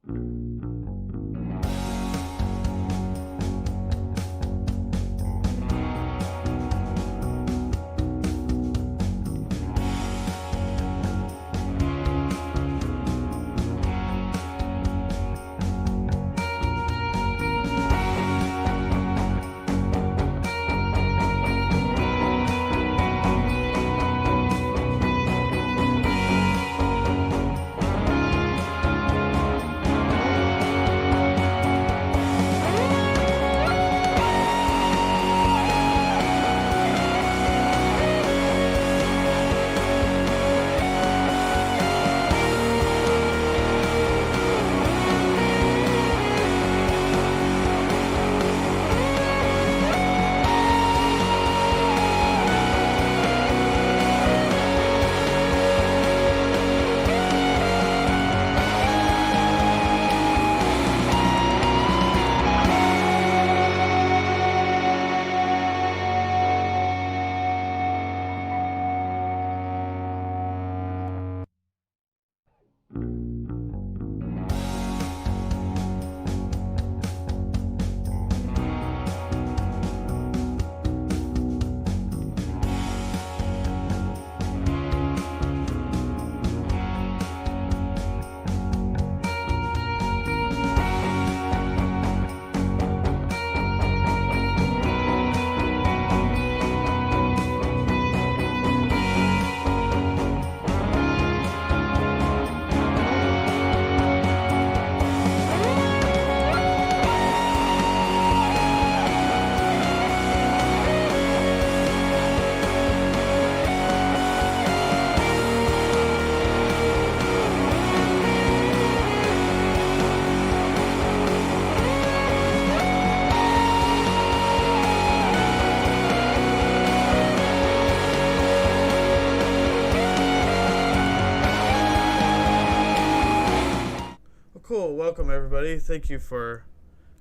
Cool. Welcome, everybody. Thank you for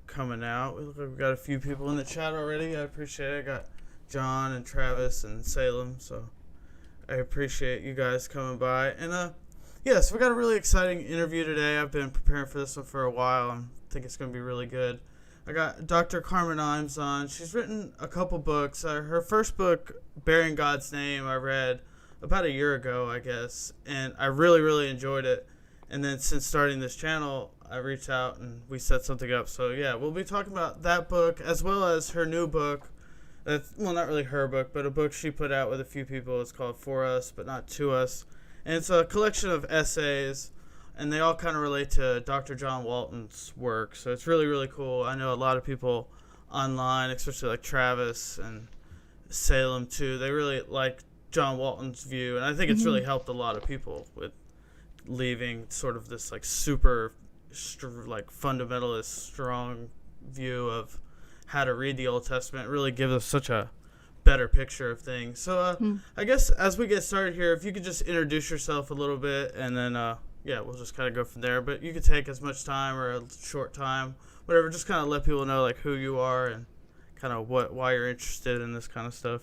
coming out. We've got a few people in the chat already. I appreciate it. I got John and Travis and Salem, so I appreciate you guys coming by. And, yes, we got a really exciting interview today. I've been preparing for this one for a while. I think it's going to be really good. I got Dr. Carmen Imes on. She's written a couple books. Her first book, Bearing God's Name, I read about a year ago, I guess, and I really, really enjoyed it. And then since starting this channel, I reached out and we set something up. So yeah, we'll be talking about that book as well as her new book. That's, well, not really her book, but a book she put out with a few people. It's called For Us, but Not To Us. And it's a collection of essays, and they all kind of relate to Dr. John Walton's work. So it's really, really cool. I know a lot of people online, especially like Travis and Salem too, they really like John Walton's view. And I think it's really helped a lot of people with leaving sort of this like super like fundamentalist strong view of how to read the Old Testament. It really gives us such a better picture of things. So I guess as we get started here, if you could just introduce yourself a little bit, and then yeah, we'll just kind of go from there. But you could take as much time or a short time, whatever, just kind of let people know like who you are and kind of why you're interested in this kind of stuff.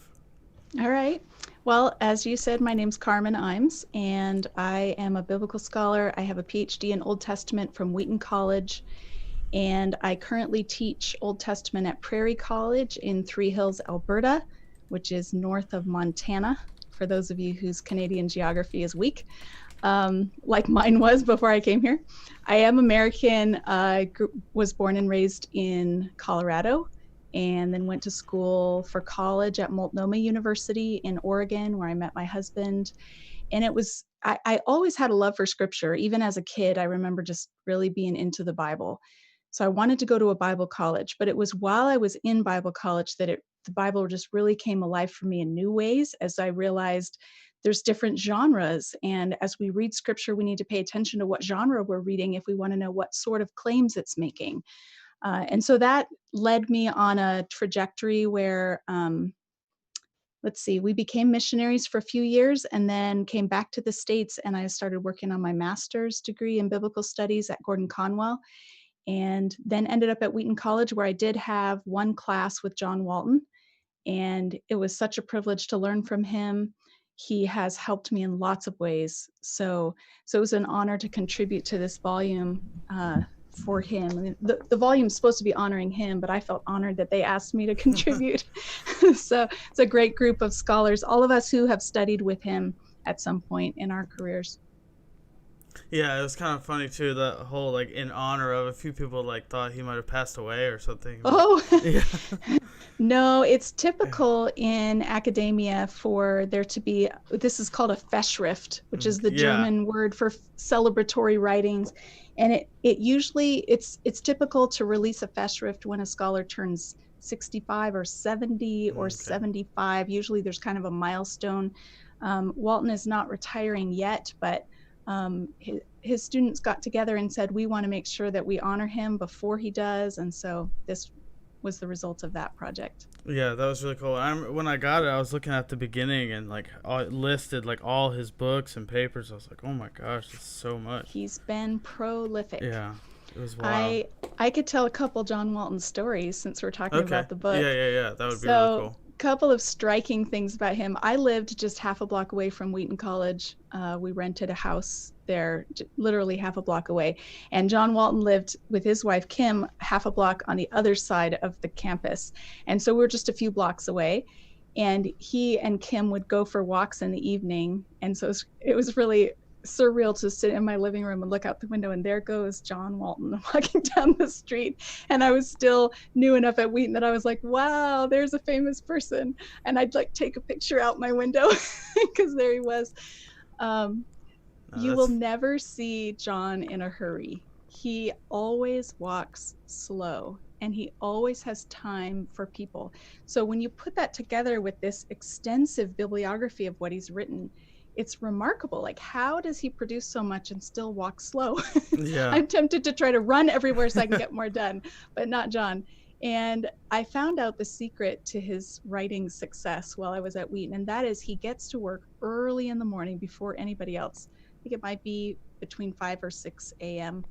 All right. Well, as you said, my name's Carmen Imes, and I am a biblical scholar. I have a PhD in Old Testament from Wheaton College, and I currently teach Old Testament at Prairie College in Three Hills, Alberta, which is north of Montana, for those of you whose Canadian geography is weak, like mine was before I came here. I am American. I was born and raised in Colorado, and then went to school for college at Multnomah University in Oregon, where I met my husband. And it was, I always had a love for scripture. Even as a kid, I remember just really being into the Bible. So I wanted to go to a Bible college, but it was while I was in Bible college that the Bible just really came alive for me in new ways, as I realized there's different genres. And as we read scripture, we need to pay attention to what genre we're reading if we want to know what sort of claims it's making. And so that led me on a trajectory where, let's see, we became missionaries for a few years and then came back to the States, and I started working on my master's degree in biblical studies at Gordon-Conwell, and then ended up at Wheaton College, where I did have one class with John Walton. And it was such a privilege to learn from him. he has helped me in lots of ways. So it was an honor to contribute to this volume for him. I mean, the volume is supposed to be honoring him, but I felt honored that they asked me to contribute. So it's a great group of scholars, all of us who have studied with him at some point in our careers. Yeah, it was kind of funny too. The whole like in honor of, a few people like thought he might have passed away or something. Oh, Yeah. no, it's typical in academia for there to be, this is called a Festschrift, which is the German word for celebratory writings. And it usually, it's typical to release a Festschrift when a scholar turns 65 or 70 or 75. Usually there's kind of a milestone. Walton is not retiring yet, but his students got together and said, we want to make sure that we honor him before he does. And so this was the result of that project. Yeah, that was really cool. When I got it, I was looking at the beginning and like it listed like all his books and papers. I was like, oh my gosh, that's so much. He's been prolific. Yeah, it was wild. I could tell a couple John Walton stories since we're talking about the book. Yeah, that would be really cool. Couple of striking things about him. I lived just half a block away from Wheaton College. We rented a house there, literally half a block away. And John Walton lived with his wife, Kim, half a block on the other side of the campus. And so we were just a few blocks away. And he and Kim would go for walks in the evening. And so it was really surreal to sit in my living room and look out the window, and there goes John Walton walking down the street. And I was still new enough at Wheaton that I was like, wow, there's a famous person. And I'd like take a picture out my window because there he was. You will never see John in a hurry. He always walks slow, and he always has time for people. So when you put that together with this extensive bibliography of what he's written, it's remarkable. Like, how does he produce so much and still walk slow? Yeah. I'm tempted to try to run everywhere so I can get more done, but not John. And I found out the secret to his writing success while I was at Wheaton, and that is he gets to work early in the morning before anybody else. I think it might be between 5 or 6 a.m.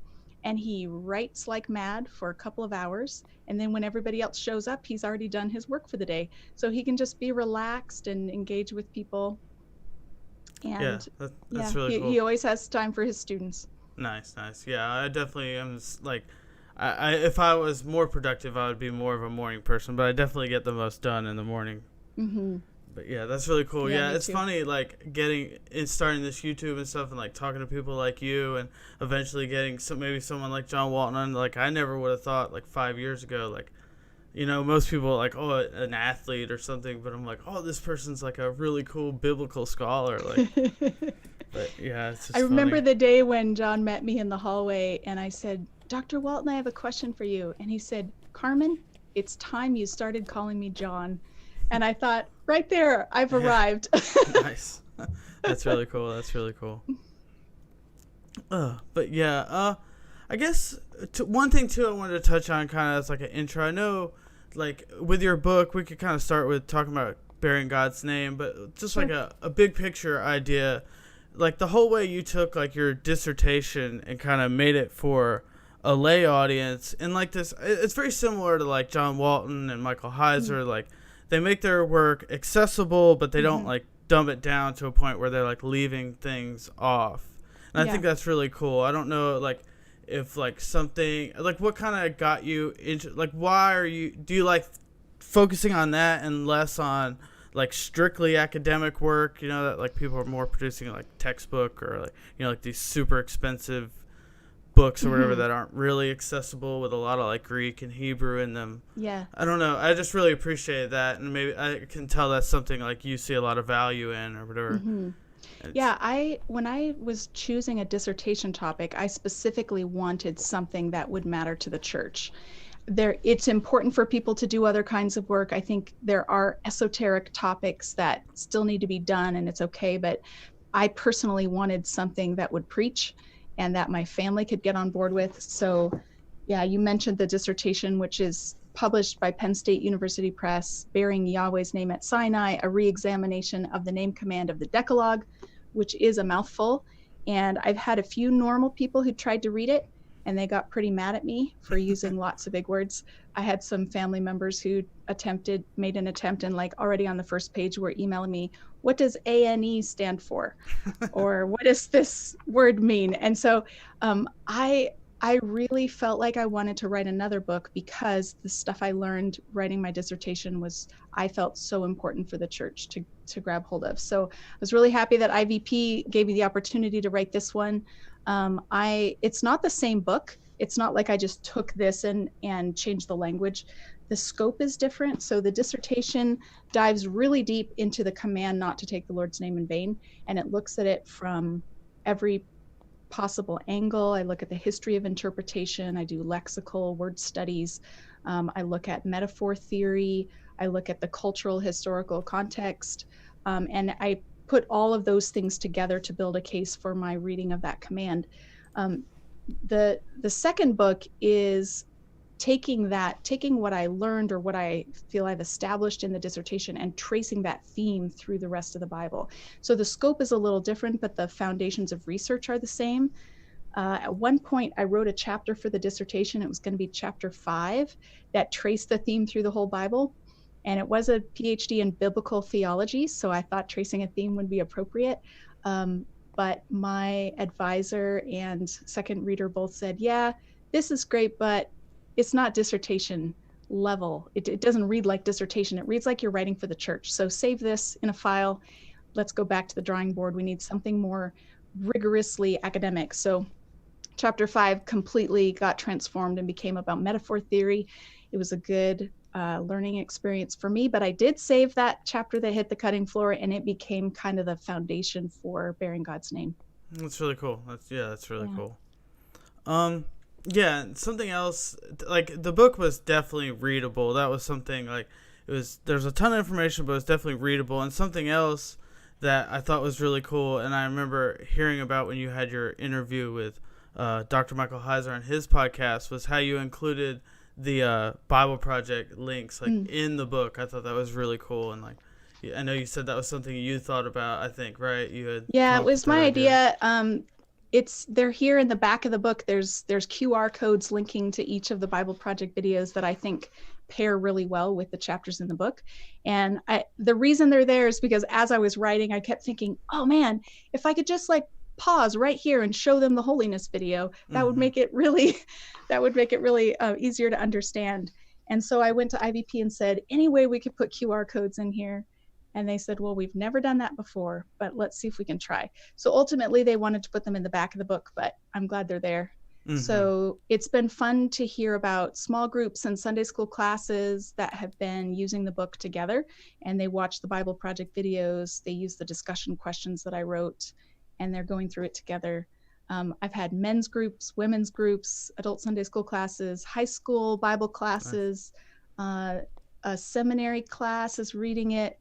And he writes like mad for a couple of hours. And then when everybody else shows up, he's already done his work for the day. So he can just be relaxed and engage with people. And that's really cool. He always has time for his students. Nice. Yeah, I definitely am like, I if I was more productive, I would be more of a morning person, but I definitely get the most done in the morning. Mm-hmm. But yeah, that's really cool. Yeah, it's too. funny, like starting this YouTube and stuff, and like talking to people like you, and eventually getting maybe someone like John Walton on. Like, I never would have thought like 5 years ago, like, you know, most people are like, oh, an athlete or something, but I'm like, oh, this person's like a really cool biblical scholar. Like, but yeah, it's just I remember funny. the day when John met me in the hallway, and I said, Dr. Walton, I have a question for you. And he said, Carmen, it's time you started calling me John. And I thought, right there, I've arrived. Nice. That's really cool. But yeah, I guess one thing too I wanted to touch on kind of as like an intro. I know, like with your book, we could kind of start with talking about bearing God's name, but just Sure. like a big picture idea, like the whole way you took like your dissertation and kind of made it for a lay audience, and like this, it's very similar to like John Walton and Michael Heiser. Mm-hmm. Like, they make their work accessible, but they don't like dumb it down to a point where they're like leaving things off. And I think that's really cool. I don't know, like, if like something like what kind of got you into, like, do you like focusing on that and less on like strictly academic work, you know, that like people are more producing like textbook or like, you know, like these super expensive books or whatever that aren't really accessible with a lot of like Greek and Hebrew in them. Yeah. I don't know. I just really appreciate that, and maybe I can tell that's something like you see a lot of value in or whatever. Mm-hmm. Yeah, when I was choosing a dissertation topic, I specifically wanted something that would matter to the church. It's important for people to do other kinds of work. I think there are esoteric topics that still need to be done, and it's okay, but I personally wanted something that would preach and that my family could get on board with. So yeah, you mentioned the dissertation, which is published by Penn State University Press, bearing Yahweh's name at Sinai, a re-examination of the name command of the Decalogue, which is a mouthful. And I've had a few normal people who tried to read it, and they got pretty mad at me for using lots of big words. I had some family members who made an attempt, and like already on the first page were emailing me, what does ANE stand for? Or what does this word mean? And so I really felt like I wanted to write another book because the stuff I learned writing my dissertation I felt so important for the church to grab hold of. So I was really happy that IVP gave me the opportunity to write this one. It's not the same book. It's not like I just took this and changed the language. The scope is different. So the dissertation dives really deep into the command not to take the Lord's name in vain, and it looks at it from every possible angle. I look at the history of interpretation. I do lexical word studies. I look at metaphor theory. I look at the cultural historical context. And I put all of those things together to build a case for my reading of that command. The second book is taking what I learned or what I feel I've established in the dissertation and tracing that theme through the rest of the Bible. So the scope is a little different, but the foundations of research are the same. At one point, I wrote a chapter for the dissertation. It was going to be chapter 5 that traced the theme through the whole Bible. And it was a PhD in biblical theology, so I thought tracing a theme would be appropriate. But my advisor and second reader both said, yeah, this is great, but it's not dissertation level. It doesn't read like dissertation. It reads like you're writing for the church. So save this in a file. Let's go back to the drawing board. We need something more rigorously academic. So chapter 5 completely got transformed and became about metaphor theory. It was a good learning experience for me, but I did save that chapter that hit the cutting floor, and it became kind of the foundation for bearing God's name. That's really cool. That's really cool. Yeah, something else, like the book was definitely readable. That was something like there's a ton of information, but it's definitely readable. And something else that I thought was really cool, and I remember hearing about when you had your interview with Dr. Michael Heiser on his podcast, was how you included the Bible Project links in the book. I thought that was really cool, and I know you said that was something you thought about. I think, right? It was my idea. They're here in the back of the book. There's QR codes linking to each of the Bible Project videos that I think pair really well with the chapters in the book. And the reason they're there is because as I was writing, I kept thinking, oh man, if I could just pause right here and show them the holiness video, that would make it really easier to understand. And so I went to IVP and said, any way we could put QR codes in here? And they said, well, we've never done that before, but let's see if we can try. So ultimately they wanted to put them in the back of the book, but I'm glad they're there. So it's been fun to hear about small groups and Sunday school classes that have been using the book together, and they watch the Bible Project videos. They use the discussion questions that I wrote, and they're going through it together. I've had men's groups, women's groups, adult Sunday school classes, high school Bible classes, a seminary class is reading it,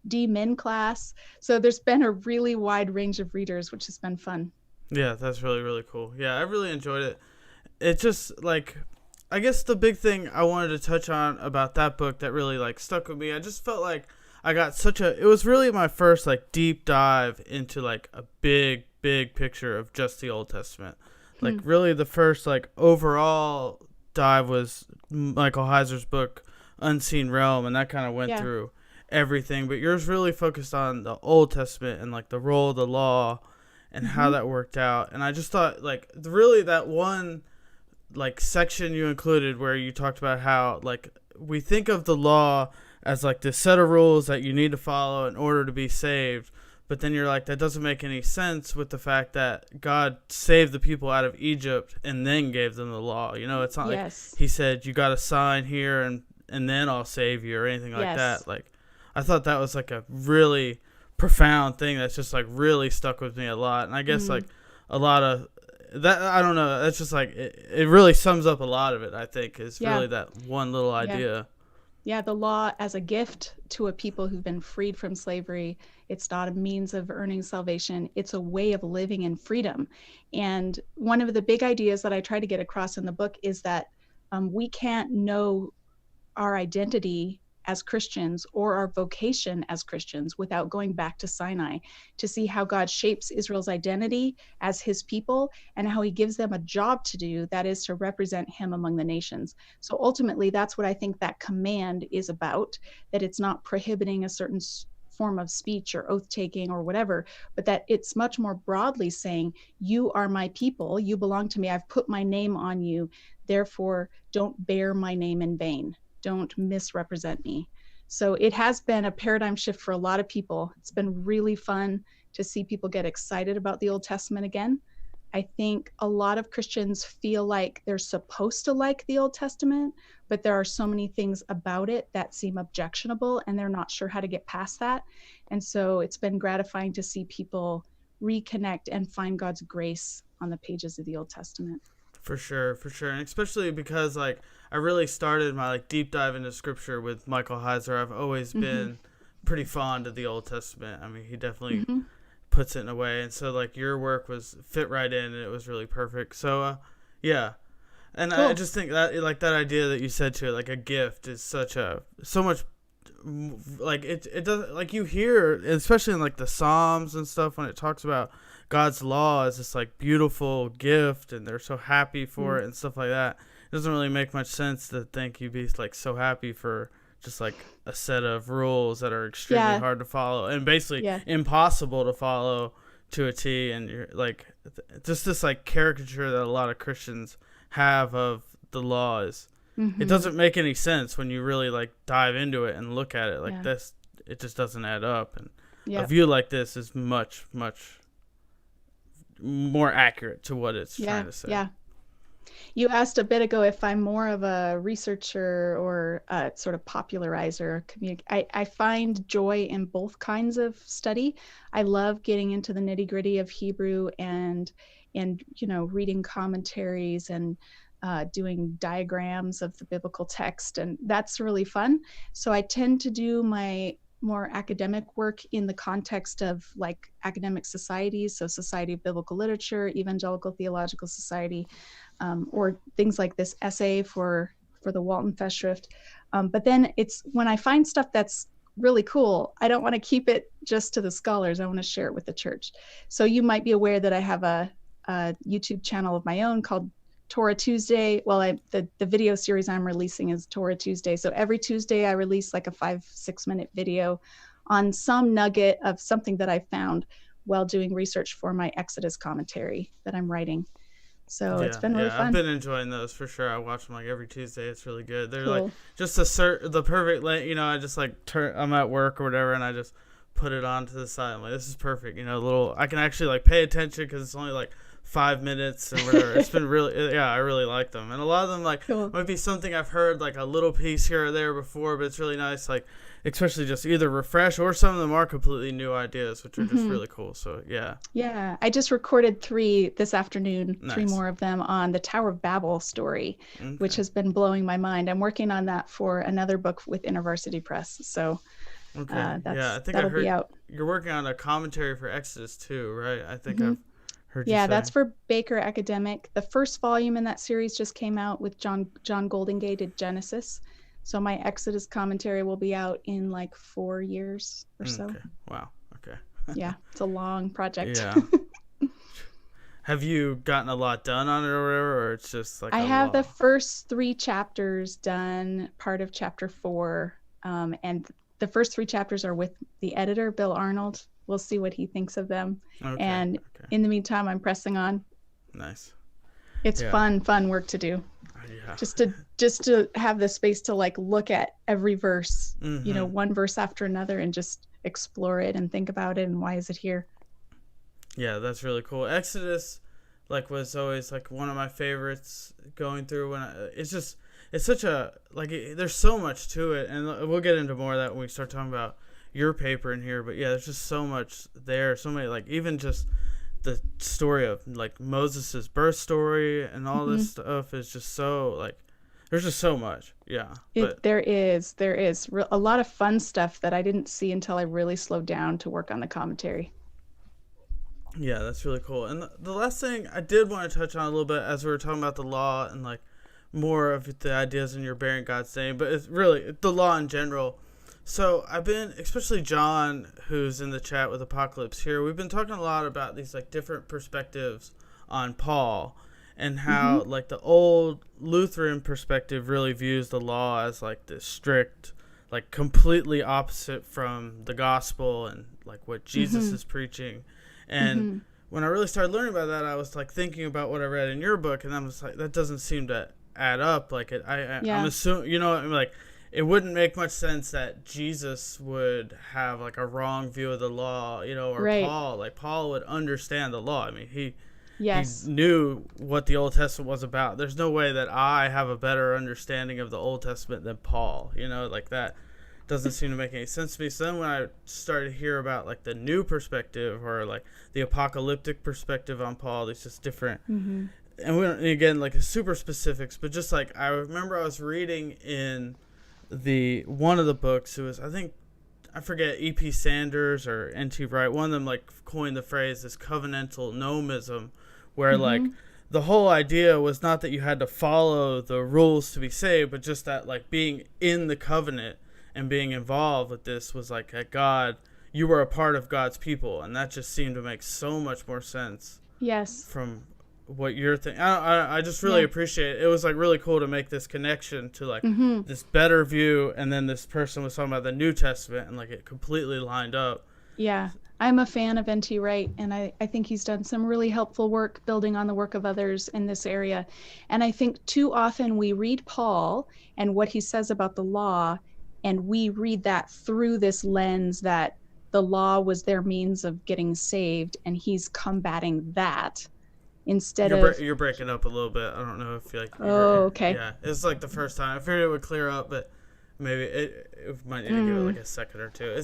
D-Min class. So there's been a really wide range of readers, which has been fun. Yeah, that's really, really cool. Yeah, I really enjoyed it. It's just I guess the big thing I wanted to touch on about that book that really stuck with me, I just felt like I got it was really my first deep dive into a big picture of just the Old Testament. Really the first overall dive was Michael Heiser's book Unseen Realm, and that kind of went through everything, but yours really focused on the Old Testament and the role of the law and how that worked out. And I just thought really that one section you included where you talked about how we think of the law as this set of rules that you need to follow in order to be saved, but then you're that doesn't make any sense with the fact that God saved the people out of Egypt and then gave them the law. It's not he said you got to sign here and then I'll save you or anything like that. I thought that was a really profound thing that's just really stuck with me a lot. And I guess a lot of that, I don't know, that's just it really sums up a lot of it, I think, is really that one little idea. Yeah, the law as a gift to a people who've been freed from slavery. It's not a means of earning salvation. It's a way of living in freedom. And one of the big ideas that I try to get across in the book is that we can't know our identity as Christians or our vocation as Christians without going back to Sinai to see how God shapes Israel's identity as his people and how he gives them a job to do, that is to represent him among the nations. So ultimately, that's what I think that command is about, that it's not prohibiting a certain form of speech or oath taking or whatever, but that it's much more broadly saying, you are my people, you belong to me, I've put my name on you, therefore don't bear my name in vain. Don't misrepresent me. So it has been a paradigm shift for a lot of people. It's been really fun to see people get excited about the Old Testament again. I think a lot of Christians feel like they're supposed to like the Old Testament, but there are so many things about it that seem objectionable and they're not sure how to get past that. And so it's been gratifying to see people reconnect and find God's grace on the pages of the Old Testament. For sure. And especially because I really started my deep dive into scripture with Michael Heiser. I've always been pretty fond of the Old Testament. I mean, he definitely puts it in a way. And so your work was fit right in and it was really perfect. So yeah. And cool. I just think that that idea that you said to it, a gift is so much it does, you hear, especially in the Psalms and stuff, when it talks about God's law as this beautiful gift and they're so happy for it and stuff like that. It doesn't really make much sense to think you'd be so happy for just a set of rules that are extremely hard to follow and basically impossible to follow to a T. And you're just this caricature that a lot of Christians have of the law is it doesn't make any sense when you really dive into it and look at it this. It just doesn't add up. And a view like this is much more accurate to what it's trying to say. Yeah. You asked a bit ago if I'm more of a researcher or a sort of popularizer. I find joy in both kinds of study. I love getting into the nitty-gritty of Hebrew and reading commentaries and doing diagrams of the biblical text, and that's really fun. So I tend to do my more academic work in the context of academic societies, so Society of Biblical Literature, Evangelical Theological Society, or things like this essay for the Walton Festschrift. But then it's when I find stuff that's really cool, I don't want to keep it just to the scholars. I want to share it with the church. So you might be aware that I have a YouTube channel of my own called Torah Tuesday. Well, the video series I'm releasing is Torah Tuesday. So every Tuesday I release a 5-6 minute video on some nugget of something that I found while doing research for my Exodus commentary that I'm writing. So it's been really fun. I've been enjoying those for sure. I watch them every Tuesday. It's really good. They're cool. Just the perfect, I just I'm at work or whatever and I just put it on to the side. I'm this is perfect. I can actually pay attention because it's only 5 minutes and whatever. It's been really, I really like them. And a lot of them cool. might be something I've heard a little piece here or there before, but it's really nice, especially just either refresh or some of them are completely new ideas, which are just really cool. So yeah, I just recorded 3 this afternoon. Nice. 3 more of them on the Tower of Babel story, which has been blowing my mind. I'm working on that for another book with InterVarsity Press, so I think that'll be out. You're working on a commentary for Exodus too, right? I think I've heard you say. That's for Baker Academic. The first volume in that series just came out with John Goldingay did Genesis. So my Exodus commentary will be out in 4 years or so. Okay. Wow. Okay. Yeah, it's a long project. Yeah. Have you gotten a lot done on it or whatever, or it's just I have the first 3 chapters done, part of chapter 4, and the first 3 chapters are with the editor, Bill Arnold. We'll see what he thinks of them. Okay, and in the meantime, I'm pressing on. Nice. It's fun work to do. Yeah. Just to have the space to look at every verse, one verse after another and just explore it and think about it and why is it here. Yeah, that's really cool. Exodus was always one of my favorites going through it's such a there's so much to it, and we'll get into more of that when we start talking about your paper in here, but there's just so much there, so many even just the story of Moses's birth story and all this stuff is just so there's just so much. There is a lot of fun stuff that I didn't see until I really slowed down to work on the commentary. Yeah, that's really cool. And the last thing I did want to touch on a little bit as we were talking about the law and more of the ideas in your bearing God's name, but it's really the law in general. So I've been, especially John, who's in the chat with Apocalypse here, we've been talking a lot about these like different perspectives on Paul, and how like the old Lutheran perspective really views the law as like this strict, like completely opposite from the gospel and like what Jesus is preaching. And when I really started learning about that, I was like thinking about what I read in your book, and I was like, that doesn't seem to add up. Like I'm assuming, you know, like it wouldn't make much sense that Jesus would have like a wrong view of the law, you know, or Paul. Like Paul would understand the law. I mean, he knew what the Old Testament was about. There's no way that I have a better understanding of the Old Testament than Paul. You know, like that doesn't seem to make any sense to me. So then when I started to hear about like the new perspective, or like the apocalyptic perspective on Paul, there's just different. And we don't, again, like super specifics, but just like I remember I was reading in one of the books, it was, I think, I forget, E.P. Sanders or N.T. Wright, one of them like coined the phrase this covenantal nomism, where like the whole idea was not that you had to follow the rules to be saved, but just that like being in the covenant and being involved with this was like at God, you were a part of God's people, and that just seemed to make so much more sense. From what you're thinking. I just really appreciate it. It was like really cool to make this connection to like this better view, and then this person was talking about the New Testament, and like it completely lined up. I'm a fan of N.T. Wright, and I think he's done some really helpful work building on the work of others in this area. And I think too often we read Paul and what he says about the law, and we read that through this lens that the law was their means of getting saved, and he's combating that instead You're breaking up a little bit. I don't know if you're like... okay. Yeah, it's like the first time. I figured it would clear up, but maybe it might need to give it like a second or two.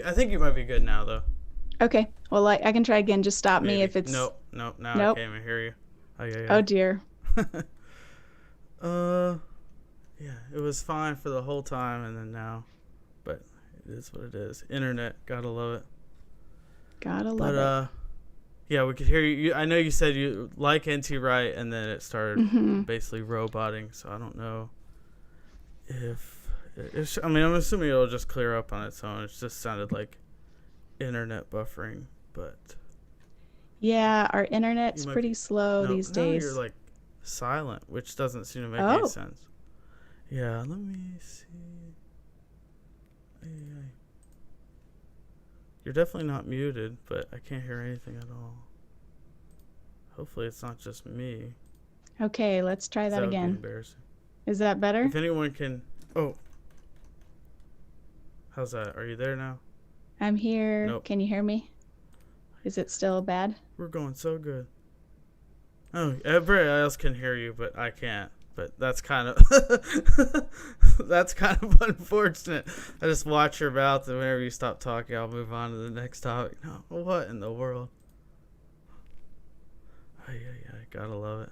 I think you might be good now, though. Okay. Well, I can try again. Just stop me if it's... Nope. Now I can't even hear you. Oh, dear. Yeah, it was fine for the whole time, and then now, but it is what it is. Internet, gotta love it. Gotta love it. Yeah, we could hear you. I know you said you like N.T. Wright, and then it started basically roboting, so I don't know if I mean, I'm assuming it'll just clear up on its own. It just sounded like internet buffering, but... Yeah, our internet's pretty slow these days. Now you're like silent, which doesn't seem to make any sense. Yeah, let me see. You're definitely not muted, but I can't hear anything at all. Hopefully it's not just me. Okay, let's try that again. Would be embarrassing. Is that better? If anyone can... Oh. How's that? Are you there now? I'm here. Nope. Can you hear me? Is it still bad? We're going so good. Oh, everybody else can hear you, but I can't. But that's kind of unfortunate. I just watch your mouth, and whenever you stop talking, I'll move on to the next topic. No, what in the world? I gotta love it.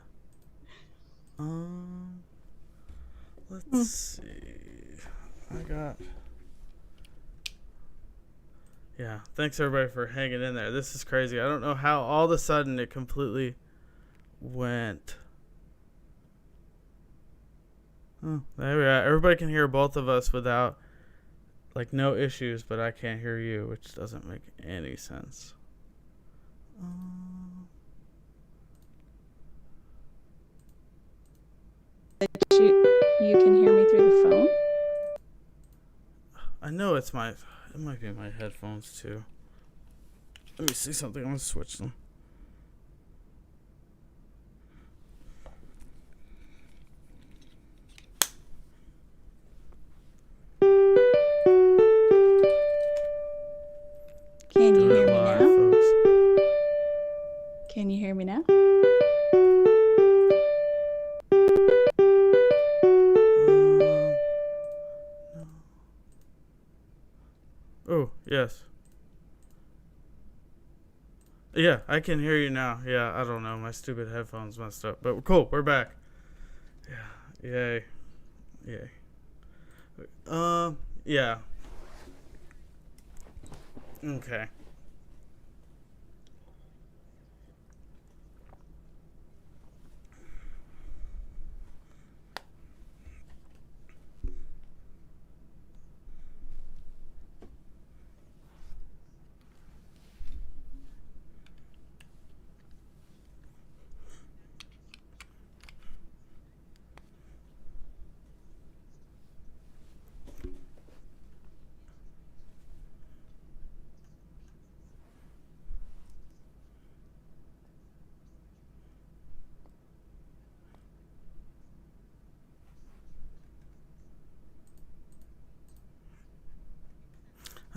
Let's see. Yeah, thanks everybody for hanging in there. This is crazy. I don't know how all of a sudden it completely went. Oh, there we are. Everybody can hear both of us without, like, no issues, but I can't hear you, which doesn't make any sense. You can hear me through the phone? I know it might be my headphones too. Let me see something. I'm going to switch them. Can you hear me now? Folks. Can you hear me now? Oh, yes. Yeah, I can hear you now. Yeah, I don't know. My stupid headphones messed up. But cool, we're back. Yeah. Yay. Yeah. Okay.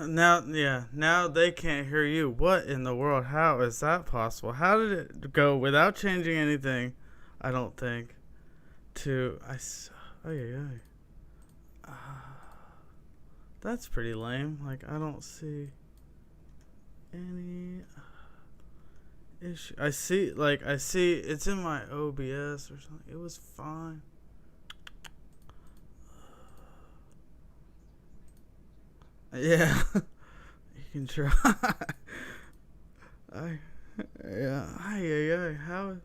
Now they can't hear you. What in the world? How is that possible? How did it go without changing anything? I don't think. Oh yeah. That's pretty lame. Like, I don't see any issue. I see it's in my OBS or something. It was fine. Yeah, you can try. How?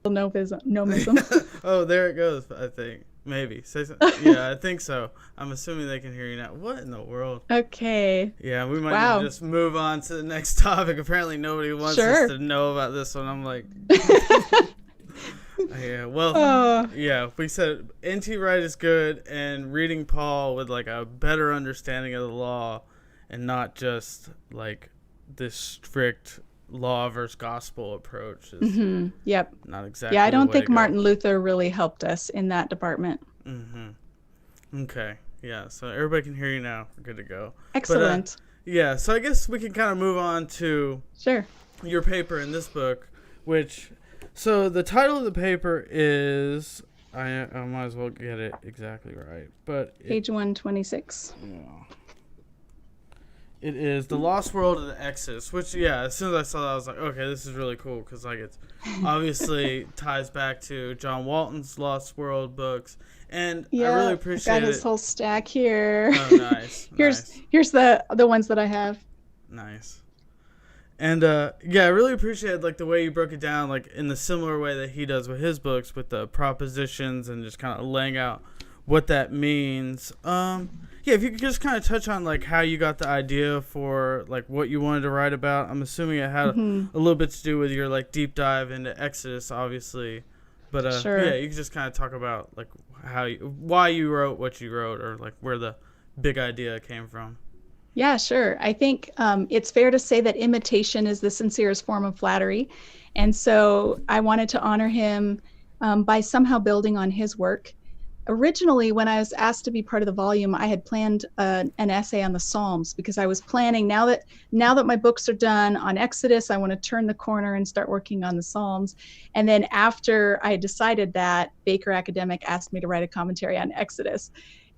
No mism. Oh, there it goes. I think maybe say something. Yeah, I think so. I'm assuming they can hear you now. What in the world? Okay. Yeah, we might need to just move on to the next topic. Apparently, nobody wants us to know about this one. I'm like. Yeah, well, we said NT Wright is good, and reading Paul with like a better understanding of the law, and not just like this strict law versus gospel approach is not exactly. Yeah, I don't think Martin Luther really helped us in that department. Okay, yeah, so everybody can hear you now. We're good to go. Excellent. But, so I guess we can kind of move on to your paper in this book, which. So the title of the paper is, I might as well get it exactly right, but page 126. Yeah. It is The Lost World of the Exodus, which, as soon as I saw that, I was like, okay, this is really cool, because like it obviously ties back to John Walton's Lost World books, and I really appreciate it. Got his whole stack here. Oh, nice. Here's the ones that I have. Nice. And I really appreciate like the way you broke it down, like in the similar way that he does with his books, with the propositions and just kind of laying out what that means. If you could just kind of touch on like how you got the idea for like what you wanted to write about. I'm assuming it had a little bit to do with your like deep dive into Exodus, obviously. But you can just kind of talk about like why you wrote what you wrote, or like where the big idea came from. Yeah, sure. I think it's fair to say that imitation is the sincerest form of flattery. And so I wanted to honor him by somehow building on his work. Originally, when I was asked to be part of the volume, I had planned an essay on the Psalms, because I was planning, now that my books are done on Exodus, I want to turn the corner and start working on the Psalms. And then after I decided that, Baker Academic asked me to write a commentary on Exodus.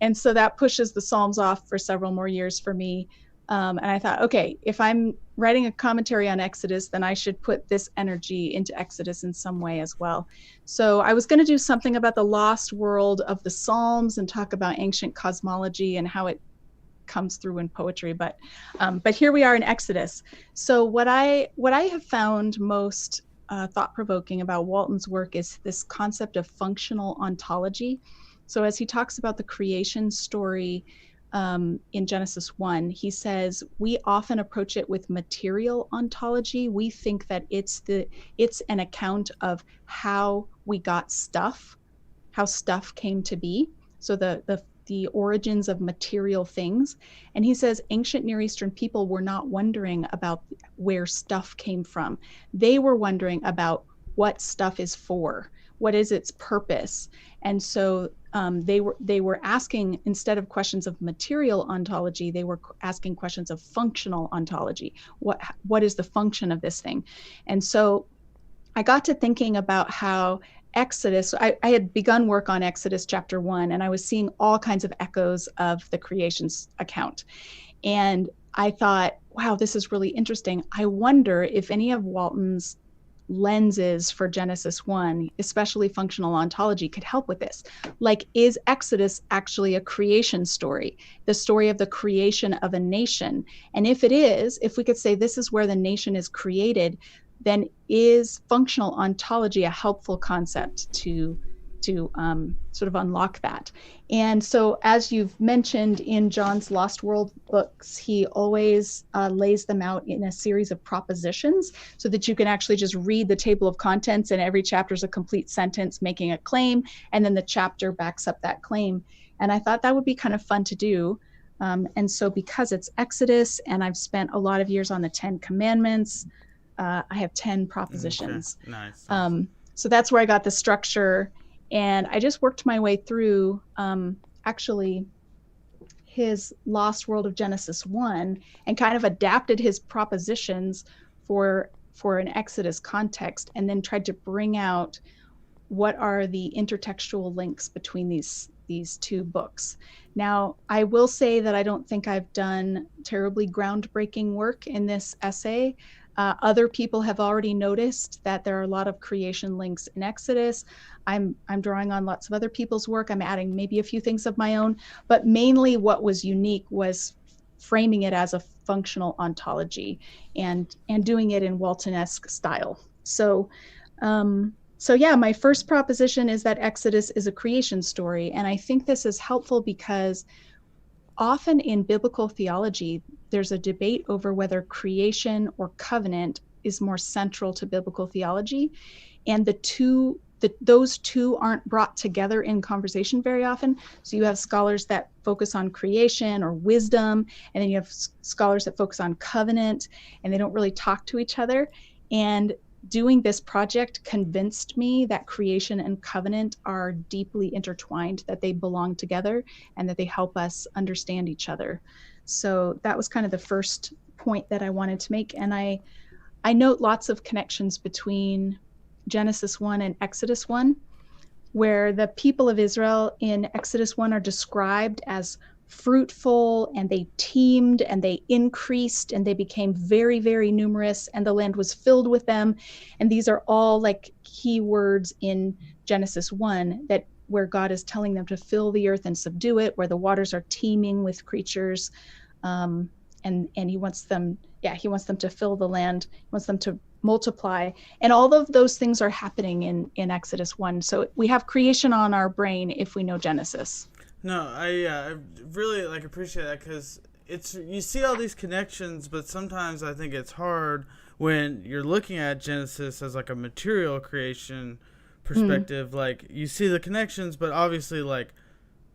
And so that pushes the Psalms off for several more years for me. And I thought, okay, if I'm writing a commentary on Exodus, then I should put this energy into Exodus in some way as well. So I was going to do something about the lost world of the Psalms and talk about ancient cosmology and how it comes through in poetry. But here we are in Exodus. So what I have found most thought-provoking about Walton's work is this concept of functional ontology. So as he talks about the creation story in Genesis 1, he says, we often approach it with material ontology. We think that it's an account of how we got stuff, how stuff came to be. So the origins of material things. And he says ancient Near Eastern people were not wondering about where stuff came from. They were wondering about what stuff is for. What is its purpose? And so they were asking, instead of questions of material ontology, they were asking questions of functional ontology. What is the function of this thing? And so I got to thinking about how Exodus, I had begun work on Exodus chapter 1, and I was seeing all kinds of echoes of the creation account. And I thought, wow, this is really interesting. I wonder if any of Walton's lenses for Genesis 1, especially functional ontology, could help with this. Like, is Exodus actually a creation story, the story of the creation of a nation? And if it is, if we could say this is where the nation is created, then is functional ontology a helpful concept to sort of unlock that? And so, as you've mentioned in John's Lost World books, he always lays them out in a series of propositions so that you can actually just read the table of contents, and every chapter is a complete sentence making a claim, and then the chapter backs up that claim. And I thought that would be kind of fun to do. And so because it's Exodus, and I've spent a lot of years on the 10 Commandments, I have 10 propositions. Okay. Nice. So that's where I got the structure. And I just worked my way through, actually, his lost world of Genesis 1 and kind of adapted his propositions for an Exodus context, and then tried to bring out what are the intertextual links between these two books. Now, I will say that I don't think I've done terribly groundbreaking work in this essay. Other people have already noticed that there are a lot of creation links in Exodus. I'm drawing on lots of other people's work. I'm adding maybe a few things of my own, but mainly what was unique was framing it as a functional ontology and doing it in Walton-esque style. So yeah, my first proposition is that Exodus is a creation story. And I think this is helpful because often in biblical theology, there's a debate over whether creation or covenant is more central to biblical theology. And those two aren't brought together in conversation very often. So you have scholars that focus on creation or wisdom, and then you have scholars that focus on covenant, and they don't really talk to each other. And doing this project convinced me that creation and covenant are deeply intertwined, that they belong together, and that they help us understand each other. So that was kind of the first point that I wanted to make. And I note lots of connections between Genesis 1 and Exodus 1, where the people of Israel in Exodus 1 are described as fruitful, and they teemed and they increased and they became very, very numerous, and the land was filled with them. And these are all like key words in Genesis 1, that where God is telling them to fill the earth and subdue it, where the waters are teeming with creatures. And he wants them to fill the land, he wants them to multiply. And all of those things are happening in Exodus 1. So we have creation on our brain if we know Genesis. No, I really appreciate that, because you see all these connections, but sometimes I think it's hard when you're looking at Genesis as like a material creation perspective. Like, you see the connections, but obviously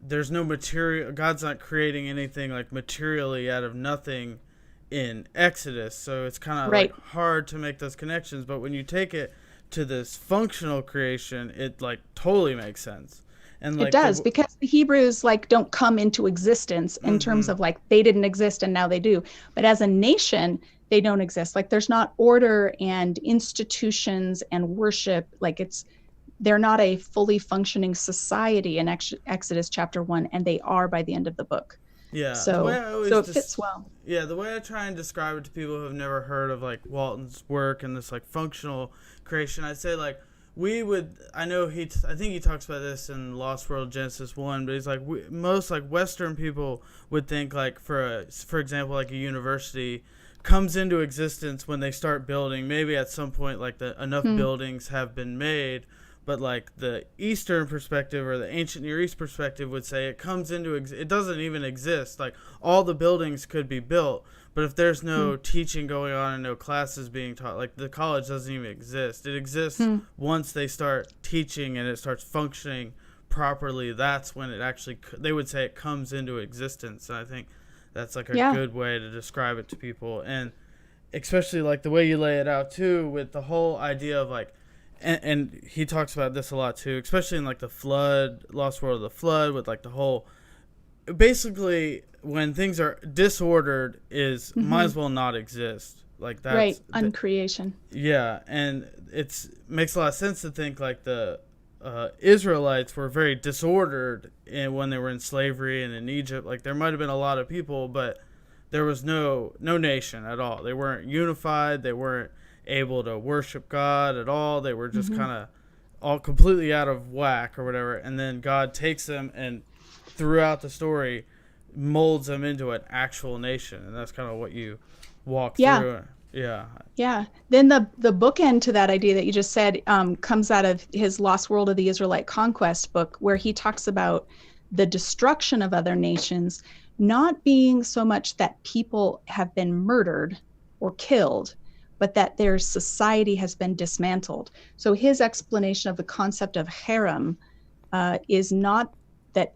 there's no material. God's not creating anything like materially out of nothing in Exodus, so it's kind of right. Hard to make those connections. But when you take it to this functional creation, it totally makes sense. And it does, because the Hebrews don't come into existence in terms of they didn't exist and now they do. But as a nation, they don't exist. There's not order and institutions and worship. They're not a fully functioning society in Exodus chapter 1, and they are by the end of the book. Yeah. So it fits well. Yeah, the way I try and describe it to people who have never heard of Walton's work and this functional creation, I'd say I think he talks about this in Lost World Genesis 1, but he's most Western people would think for example, a university comes into existence when they start building. Maybe at some point enough buildings have been made, but the Eastern perspective or the ancient Near East perspective would say it comes into it doesn't even exist. All the buildings could be built, but if there's no teaching going on and no classes being taught, the college doesn't even exist. It exists once they start teaching and it starts functioning properly. That's when it actually, they would say it comes into existence. And I think that's a good way to describe it to people. And especially the way you lay it out too, with the whole idea of and he talks about this a lot too, especially in the flood, Lost World of the Flood, with the whole, basically when things are disordered is might as well not exist. That's right, uncreation. Yeah, and it makes a lot of sense to think the Israelites were very disordered when they were in slavery and in Egypt. There might have been a lot of people, but there was no nation at all. They weren't unified. They weren't able to worship God at all. They were just kind of all completely out of whack or whatever. And then God takes them and throughout the story molds them into an actual nation. And that's kind of what you walk through. Yeah. Then the bookend to that idea that you just said comes out of his Lost World of the Israelite Conquest book, where he talks about the destruction of other nations not being so much that people have been murdered or killed, but that their society has been dismantled. So his explanation of the concept of harem is not that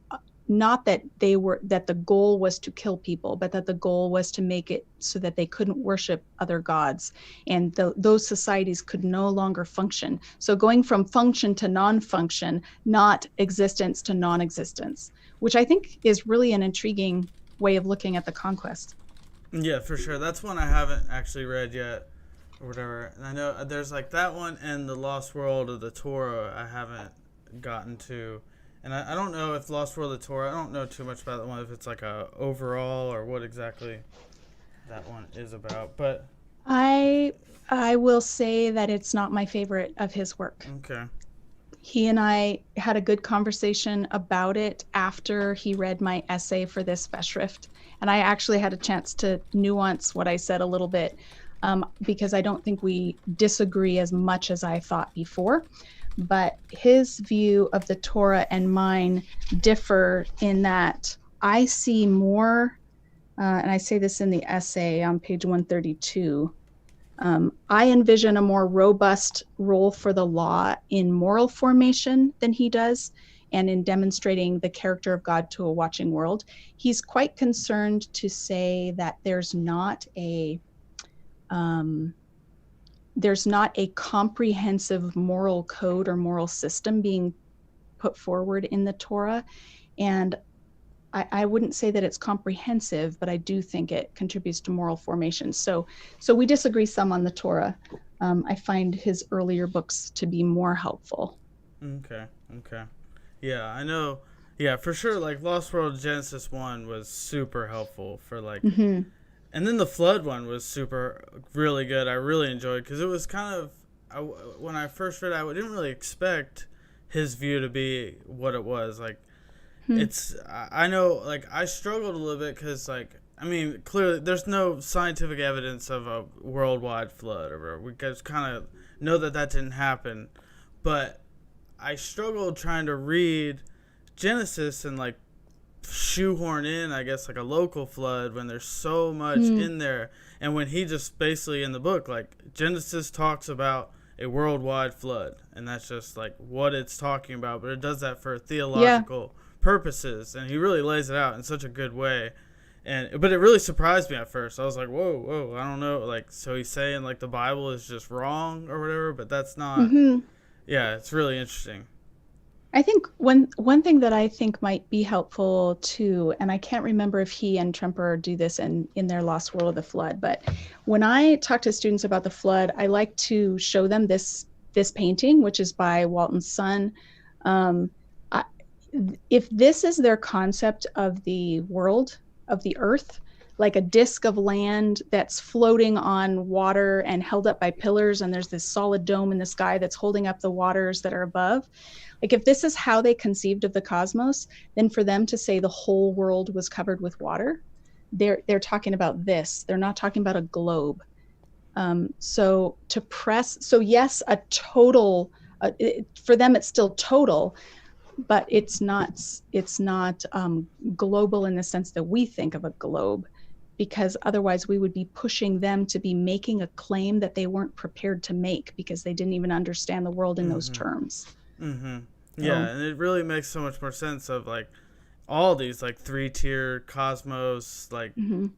the goal was to kill people, but that the goal was to make it so that they couldn't worship other gods, and those societies could no longer function. So going from function to non-function, not existence to non-existence, which I think is really an intriguing way of looking at the conquest. Yeah, for sure. That's one I haven't actually read yet, or whatever. And I know there's like that one and the Lost World of the Torah I haven't gotten to. And I don't know if Lost World of the Torah, I don't know too much about that one, if it's like a overall or what exactly that one is about. But I will say that it's not my favorite of his work. okay. He and I had a good conversation about it after he read my essay for this Festschrift. And I actually had a chance to nuance what I said a little bit, because I don't think we disagree as much as I thought before. But his view of the Torah and mine differ in that I see more, and I say this in the essay on page 132, I envision a more robust role for the law in moral formation than he does, and in demonstrating the character of God to a watching world. He's quite concerned to say that there's not a comprehensive moral code or moral system being put forward in the Torah. And I wouldn't say that it's comprehensive, but I do think it contributes to moral formation. So we disagree some on the Torah. I find his earlier books to be more helpful. Okay. Yeah, I know. Yeah, for sure. Like Lost World Genesis 1 was super helpful for like, and then the Flood one was really good. I really enjoyed because it was kind of, when I first read it, I didn't really expect his view to be what it was. Like, I know, like, I struggled a little bit because, like, I mean, clearly there's no scientific evidence of a worldwide flood or whatever. We just kind of know that didn't happen. But I struggled trying to read Genesis and, like, shoehorn in, I guess, like a local flood when there's so much in there. And when he just basically in the book, like, Genesis talks about a worldwide flood. And that's just, like, what it's talking about. But it does that for theological purposes, and he really lays it out in such a good way. But it really surprised me at first. I was like, whoa, I don't know, like, so he's saying like the Bible is just wrong or whatever, but that's not. Yeah, it's really interesting. I think one thing that I think might be helpful too, and I can't remember if he and Tremper do this in their Lost World of the Flood, but when I talk to students about the flood, I like to show them this painting, which is by Walton's son. If this is their concept of the world, of the earth, like a disk of land that's floating on water and held up by pillars, and there's this solid dome in the sky that's holding up the waters that are above, like if this is how they conceived of the cosmos, then for them to say the whole world was covered with water, they're talking about this. They're not talking about a globe. So yes, a total, for them it's still total, but it's not global in the sense that we think of a globe, because otherwise we would be pushing them to be making a claim that they weren't prepared to make because they didn't even understand the world in those terms. Yeah, and it really makes so much more sense of like all these like 3-tier cosmos like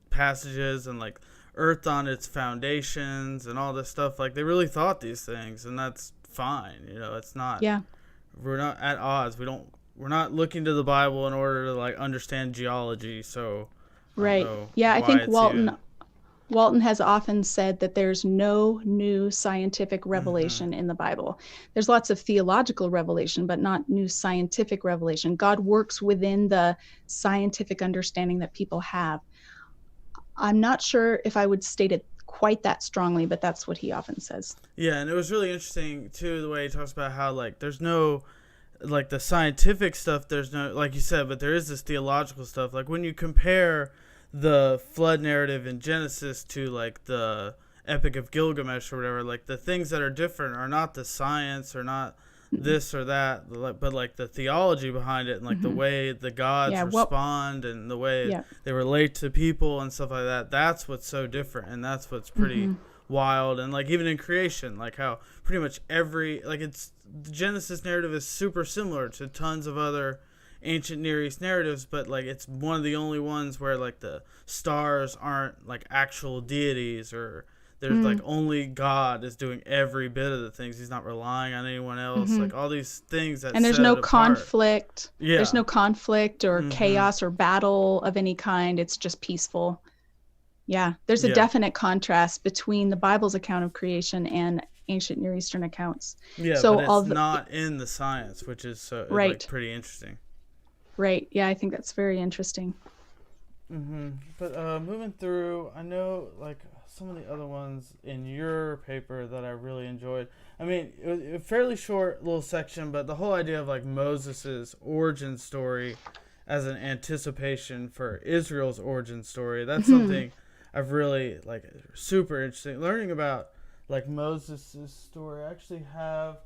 passages, and like Earth on its foundations and all this stuff. Like they really thought these things, and that's fine. It's not. Yeah. We're not at odds. We're not looking to the Bible in order to like understand geology. So right. Yeah, I think Walton has often said that there's no new scientific revelation in the Bible. There's lots of theological revelation, but not new scientific revelation. God works within the scientific understanding that people have. I'm not sure if I would state it quite that strongly, but that's what he often says. Yeah, and it was really interesting too the way he talks about how like there's no like the scientific stuff, there's no, like you said, but there is this theological stuff. Like when you compare the flood narrative in Genesis to like the Epic of Gilgamesh or whatever, like the things that are different are not the science or not this or that, but like the theology behind it, and like the way the gods respond and the way they relate to people and stuff like that. That's what's so different, and that's what's pretty wild. And like even in creation, like how pretty much the Genesis narrative is super similar to tons of other ancient Near East narratives, but like it's one of the only ones where like the stars aren't like actual deities, or there's like only God is doing every bit of the things. He's not relying on anyone else. Like all these things that and there's set no it apart. conflict. Yeah. There's no conflict or chaos or battle of any kind. It's just peaceful. Yeah, there's a definite contrast between the Bible's account of creation and ancient Near Eastern accounts. Yeah, so but it's not in the science, which is right. like pretty interesting. Right. Yeah, I think that's very interesting. But moving through, I know like some of the other ones in your paper that I really enjoyed. I mean, it was a fairly short little section, but the whole idea of like Moses's origin story as an anticipation for Israel's origin story, that's something I've really like super interesting. Learning about like Moses's story. I actually have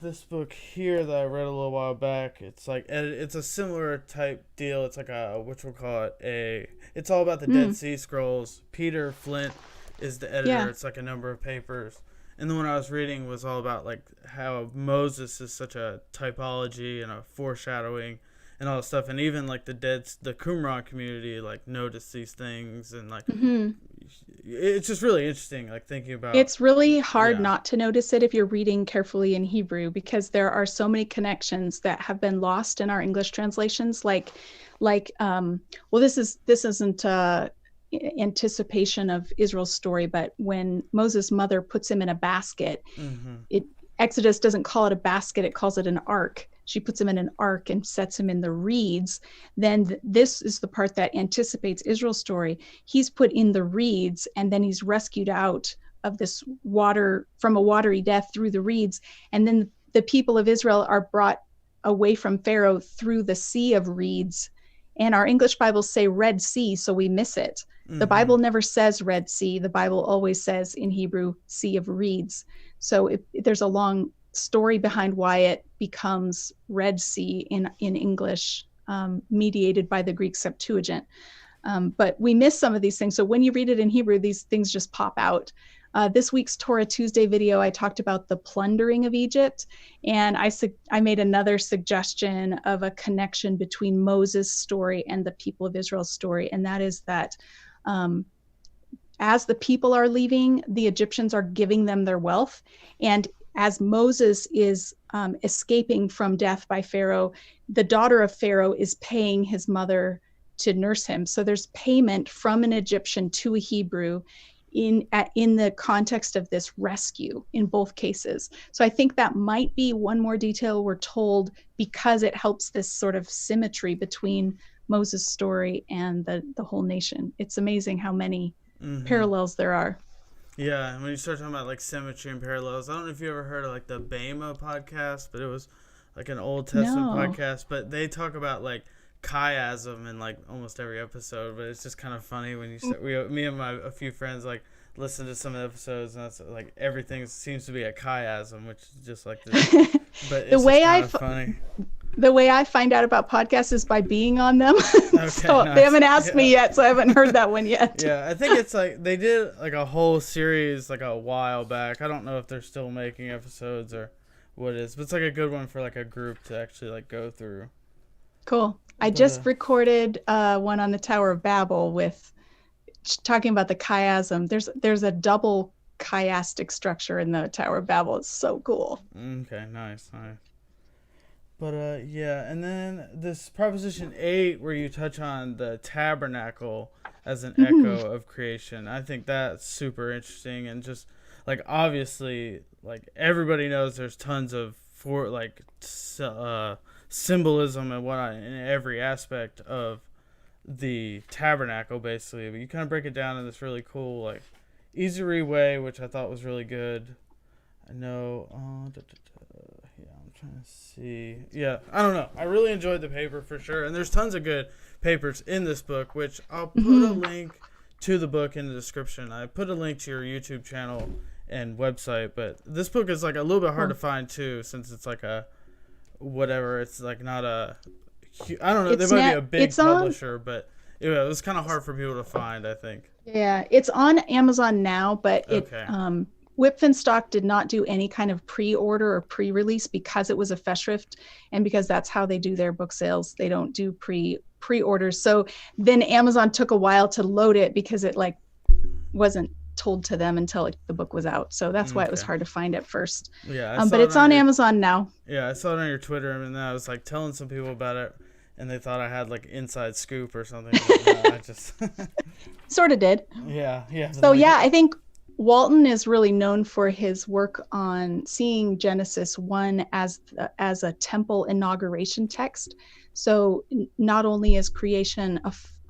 this book here that I read a little while back. It's like it's a similar type deal. It's like which we'll call it it's all about the Dead Sea Scrolls. Peter Flint is the editor. Yeah. It's like a number of papers. And the one I was reading was all about like how Moses is such a typology and a foreshadowing and all that stuff. And even like the Qumran community like noticed these things and like it's just really interesting, like thinking about. It's really hard not to notice it if you're reading carefully in Hebrew, because there are so many connections that have been lost in our English translations. This isn't anticipation of Israel's story, but when Moses' mother puts him in a basket, Exodus doesn't call it a basket; it calls it an ark. She puts him in an ark and sets him in the reeds. Then this is the part that anticipates Israel's story. He's put in the reeds, and then he's rescued out of this water, from a watery death through the reeds. And then the people of Israel are brought away from Pharaoh through the sea of reeds. And our English Bibles say Red Sea, so we miss it. The Bible never says Red Sea. The Bible always says in Hebrew, Sea of Reeds. So there's a long story behind why it becomes Red Sea in English, mediated by the Greek Septuagint. But we miss some of these things. So when you read it in Hebrew, these things just pop out. This week's Torah Tuesday video, I talked about the plundering of Egypt, and I made another suggestion of a connection between Moses' story and the people of Israel's story, and that is that as the people are leaving, the Egyptians are giving them their wealth, and as Moses is escaping from death by Pharaoh, the daughter of Pharaoh is paying his mother to nurse him. So there's payment from an Egyptian to a Hebrew in the context of this rescue in both cases. So I think that might be one more detail we're told, because it helps this sort of symmetry between Moses' story and the whole nation. It's amazing how many parallels there are. Yeah, and when you start talking about like symmetry and parallels, I don't know if you ever heard of like the Bema podcast, but it was like an Old Testament podcast, but they talk about like chiasm in like almost every episode, but it's just kind of funny when you start, me and a few friends like listen to some of the episodes, and that's like everything seems to be a chiasm, which is just like this, but it's funny. The way I find out about podcasts is by being on them. So nice. They haven't asked me yet, so I haven't heard that one yet. Yeah, I think it's like they did like a whole series like a while back. I don't know if they're still making episodes or what it is, but it's like a good one for like a group to actually like go through. Cool. I just recorded one on the Tower of Babel with talking about the chiasm. There's a double chiastic structure in the Tower of Babel. It's so cool. Okay, nice. But and then this Proposition 8, where you touch on the tabernacle as an echo of creation, I think that's super interesting, and just like obviously like everybody knows there's tons of symbolism and whatnot in every aspect of the tabernacle, basically, but you kind of break it down in this really cool like easy read way, which I thought was really good. I know I'm trying to see. Yeah, I don't know. I really enjoyed the paper for sure. And there's tons of good papers in this book, which I'll put a link to the book in the description. I put a link to your YouTube channel and website, but this book is like a little bit hard to find too, since it's like a whatever. It's like not a, I don't know. There might be a big publisher, but it was kind of hard for people to find, I think. Yeah, it's on Amazon now, but Whitfinstock did not do any kind of pre-order or pre-release because it was a Festschrift, and because that's how they do their book sales. They don't do pre-orders. So then Amazon took a while to load it because it like wasn't told to them until the book was out. So that's why it was Okay. hard to find at first. Yeah, I But saw it it's on on your Amazon now. yeah, I saw it on your Twitter, and then I was like telling some people about it, and they thought I had like inside scoop or something. But no, I just Sort of did. yeah. So yeah, I think Walton is really known for his work on seeing Genesis 1 as a temple inauguration text. So not only is creation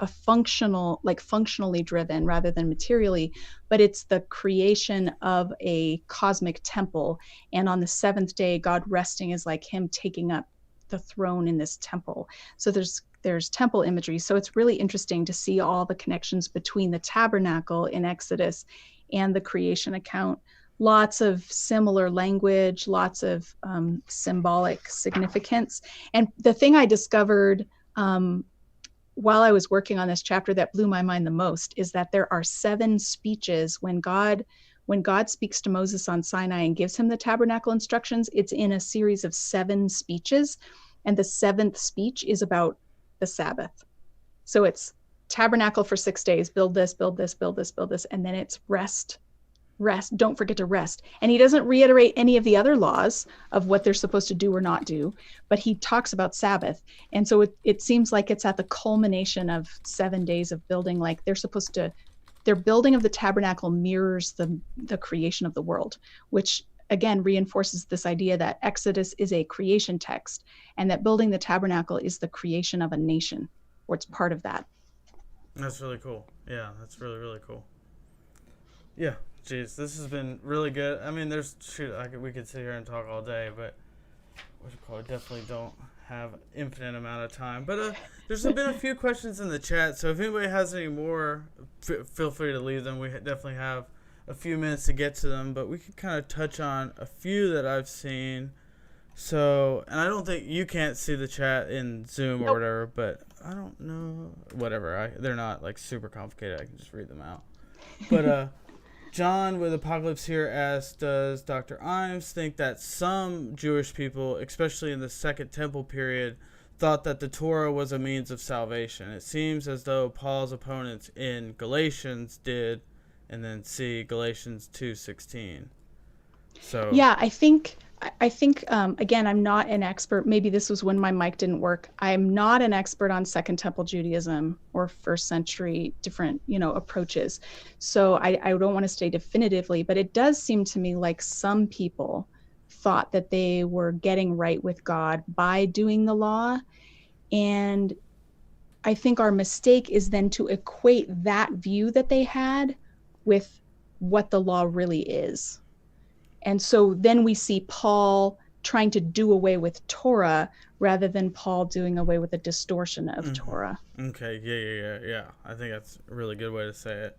a functional, like functionally driven rather than materially, but it's the creation of a cosmic temple. And on the seventh day, God resting is like him taking up the throne in this temple. So there's temple imagery. So it's really interesting to see all the connections between the tabernacle in Exodus and the creation account. Lots of similar language, lots of symbolic significance. And the thing I discovered while I was working on this chapter that blew my mind the most is that there are 7 speeches when God speaks to Moses on Sinai and gives him the tabernacle instructions. It's in a series of 7 speeches, and the 7th speech is about the Sabbath. So it's tabernacle for 6 days, build this, build this, build this, build this, and then it's rest, don't forget to rest. And he doesn't reiterate any of the other laws of what they're supposed to do or not do, but he talks about Sabbath. And so it seems like it's at the culmination of 7 days of building. Like their building of the tabernacle mirrors the creation of the world, which again reinforces this idea that Exodus is a creation text and that building the tabernacle is the creation of a nation, or it's part of that. That's really cool. Yeah, that's really, really cool. Yeah, geez, this has been really good. I mean, we could sit here and talk all day, but we definitely don't have infinite amount of time. But there's been a few questions in the chat, so if anybody has any more, feel free to leave them. We definitely have a few minutes to get to them, but we can kind of touch on a few that I've seen. So, and I don't think you can't see the chat in Zoom or whatever, but I don't know. Whatever. They're not like super complicated. I can just read them out. But John with Apocalypse here asks, does Dr. Imes think that some Jewish people, especially in the Second Temple period, thought that the Torah was a means of salvation? It seems as though Paul's opponents in Galatians did, and then see Galatians 2:16. So yeah, I think again, I'm not an expert. Maybe this was when my mic didn't work. I'm not an expert on Second Temple Judaism or first century different, approaches. So I don't want to say definitively, but it does seem to me like some people thought that they were getting right with God by doing the law. And I think our mistake is then to equate that view that they had with what the law really is. And so then we see Paul trying to do away with Torah rather than Paul doing away with a distortion of Torah. Okay, yeah. I think that's a really good way to say it.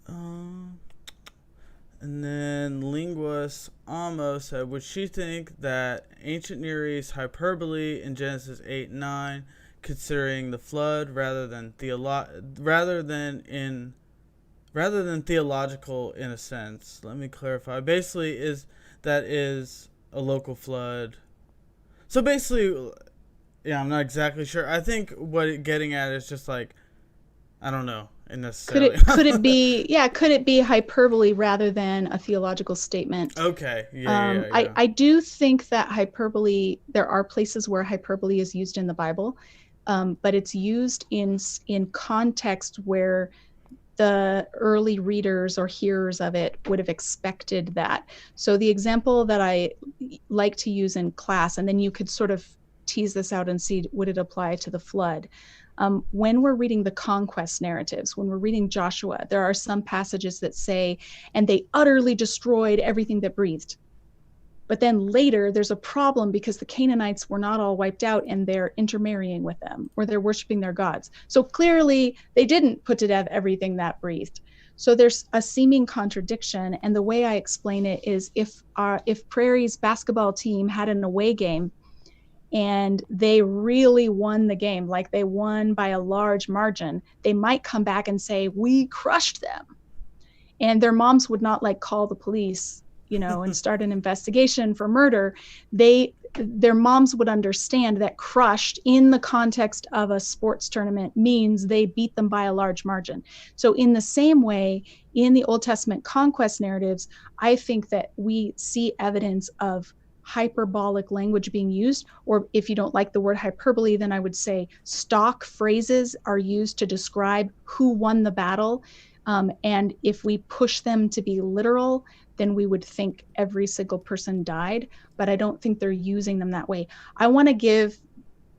And then Linguist Amo said, would she think that ancient Near East hyperbole in Genesis 8:9, considering the flood rather than theological in a sense? Let me clarify. Basically, is a local flood. So basically, yeah, I'm not exactly sure. I think what it's getting at is just like, I don't know. Necessarily. Could it be hyperbole rather than a theological statement? Okay. Yeah. I do think that hyperbole, there are places where hyperbole is used in the Bible, but it's used in context where the early readers or hearers of it would have expected that. So the example that I like to use in class, and then you could sort of tease this out and see, would it apply to the flood? When we're reading the conquest narratives, when we're reading Joshua, there are some passages that say, and they utterly destroyed everything that breathed. But then later there's a problem because the Canaanites were not all wiped out and they're intermarrying with them or they're worshiping their gods. So clearly they didn't put to death everything that breathed. So there's a seeming contradiction. And the way I explain it is if Prairie's basketball team had an away game and they really won the game, like they won by a large margin, they might come back and say, we crushed them. And their moms would not call the police, and start an investigation for murder. their moms would understand that crushed in the context of a sports tournament means they beat them by a large margin. So in the same way, in the Old Testament conquest narratives, I think that we see evidence of hyperbolic language being used, or if you don't like the word hyperbole, then I would say stock phrases are used to describe who won the battle. And if we push them to be literal, then we would think every single person died, but I don't think they're using them that way. I want to give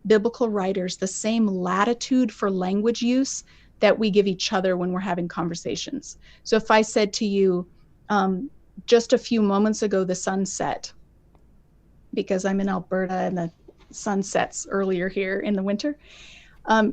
biblical writers the same latitude for language use that we give each other when we're having conversations. So if I said to you, just a few moments ago, the sun set, because I'm in Alberta and the sun sets earlier here in the winter,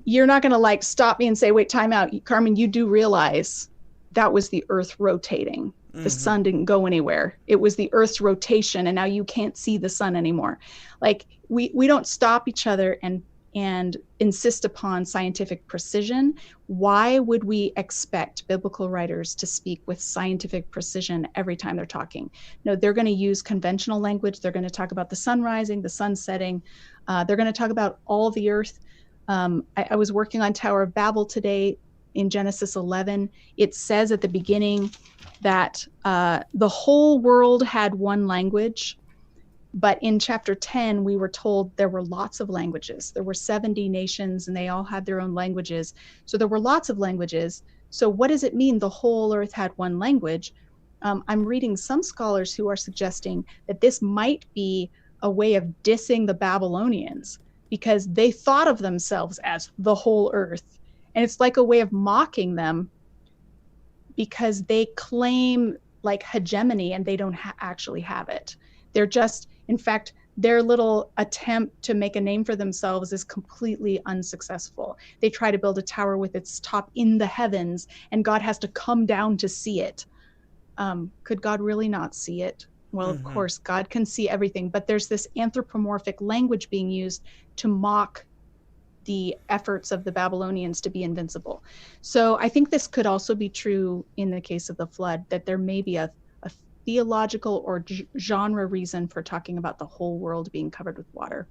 you're not going to like stop me and say, wait, time out. Carmen, you do realize that was the earth rotating. The sun didn't go anywhere. It was the earth's rotation, and now you can't see the sun anymore. Like we don't stop each other and insist upon scientific precision. Why would we expect biblical writers to speak with scientific precision every time they're talking? No, they're going to use conventional language. They're going to talk about the sun rising, the sun setting. They're going to talk about all the earth. I was working on Tower of Babel today in Genesis 11. It says at the beginning that the whole world had one language. But in chapter 10, we were told there were lots of languages. There were 70 nations, and they all had their own languages. So there were lots of languages. So what does it mean the whole earth had one language? I'm reading some scholars who are suggesting that this might be a way of dissing the Babylonians, because they thought of themselves as the whole earth. And it's like a way of mocking them, because they claim like hegemony and they don't actually have it. They're just, in fact, their little attempt to make a name for themselves is completely unsuccessful. They try to build a tower with its top in the heavens, and God has to come down to see it. Could God really not see it? Well, of course, God can see everything, but there's this anthropomorphic language being used to mock the efforts of the Babylonians to be invincible. So I think this could also be true in the case of the flood, that there may be a theological or genre reason for talking about the whole world being covered with water.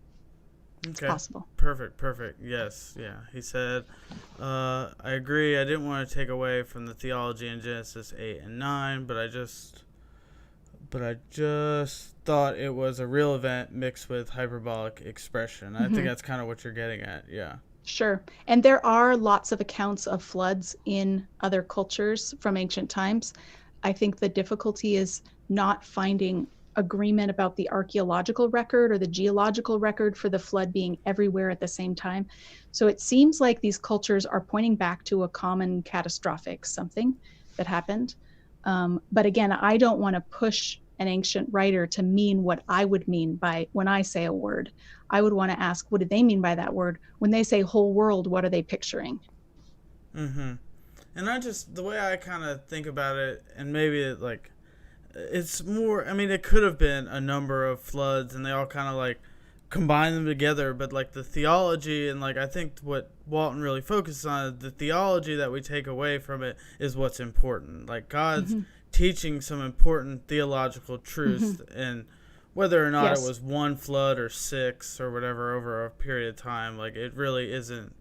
It's possible. Perfect. Yes. Yeah. He said, I agree. I didn't want to take away from the theology in Genesis 8 and 9, but I just thought it was a real event mixed with hyperbolic expression. I think that's kind of what you're getting at. Yeah. Sure. And there are lots of accounts of floods in other cultures from ancient times. I think the difficulty is not finding agreement about the archaeological record or the geological record for the flood being everywhere at the same time. So it seems like these cultures are pointing back to a common catastrophic something that happened. But again, I don't want to push an ancient writer to mean what I would mean by when I say a word. I would want to ask, what do they mean by that word? When they say whole world, what are they picturing? And the way I kind of think about it, and maybe it's more, I mean, it could have been a number of floods and they all kind of like combine them together, but like the theology and like I think what Walton really focuses on is the theology that we take away from it is what's important. Like God's teaching some important theological truths, and whether or not it was one flood or six or whatever over a period of time, like it really isn't.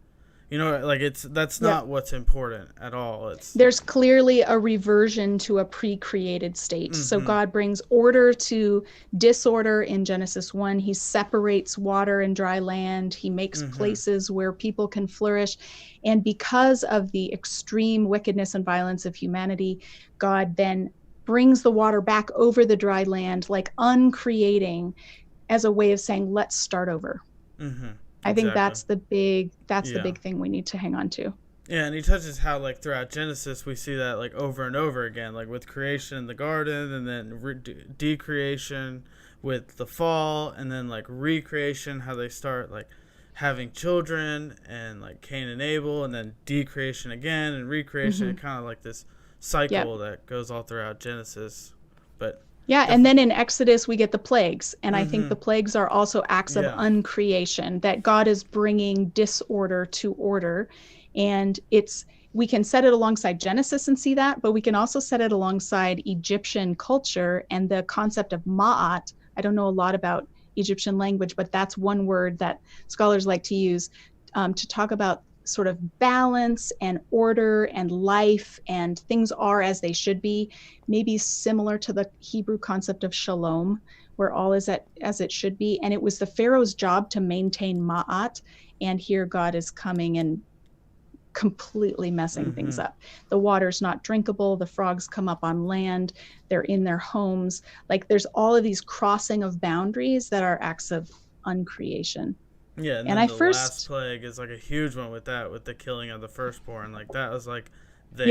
You know, like that's not what's important at all. There's clearly a reversion to a pre-created state. So God brings order to disorder in Genesis 1. He separates water and dry land. He makes places where people can flourish. And because of the extreme wickedness and violence of humanity, God then brings the water back over the dry land, like uncreating, as a way of saying, let's start over. I think that's the big thing we need to hang on to. Yeah, and he touches how like throughout Genesis we see that like over and over again, like with creation in the garden, and then decreation with the fall, and then like recreation, how they start like having children, and like Cain and Abel, and then decreation again and recreation, kind of like this cycle that goes all throughout Genesis. But and then in Exodus we get the plagues, and I think the plagues are also acts of uncreation, that God is bringing disorder to order, and we can set it alongside Genesis and see that, but we can also set it alongside Egyptian culture and the concept of ma'at. I don't know a lot about Egyptian language, but that's one word that scholars like to use to talk about sort of balance and order and life, and things are as they should be, maybe similar to the Hebrew concept of shalom, where all is as it should be. And it was the Pharaoh's job to maintain ma'at, and here God is coming and completely messing things up. The water's not drinkable, the frogs come up on land, they're in their homes. Like, there's all of these crossing of boundaries that are acts of uncreation. Yeah, and then the last plague is like a huge one with that, with the killing of the firstborn. Like, that was like they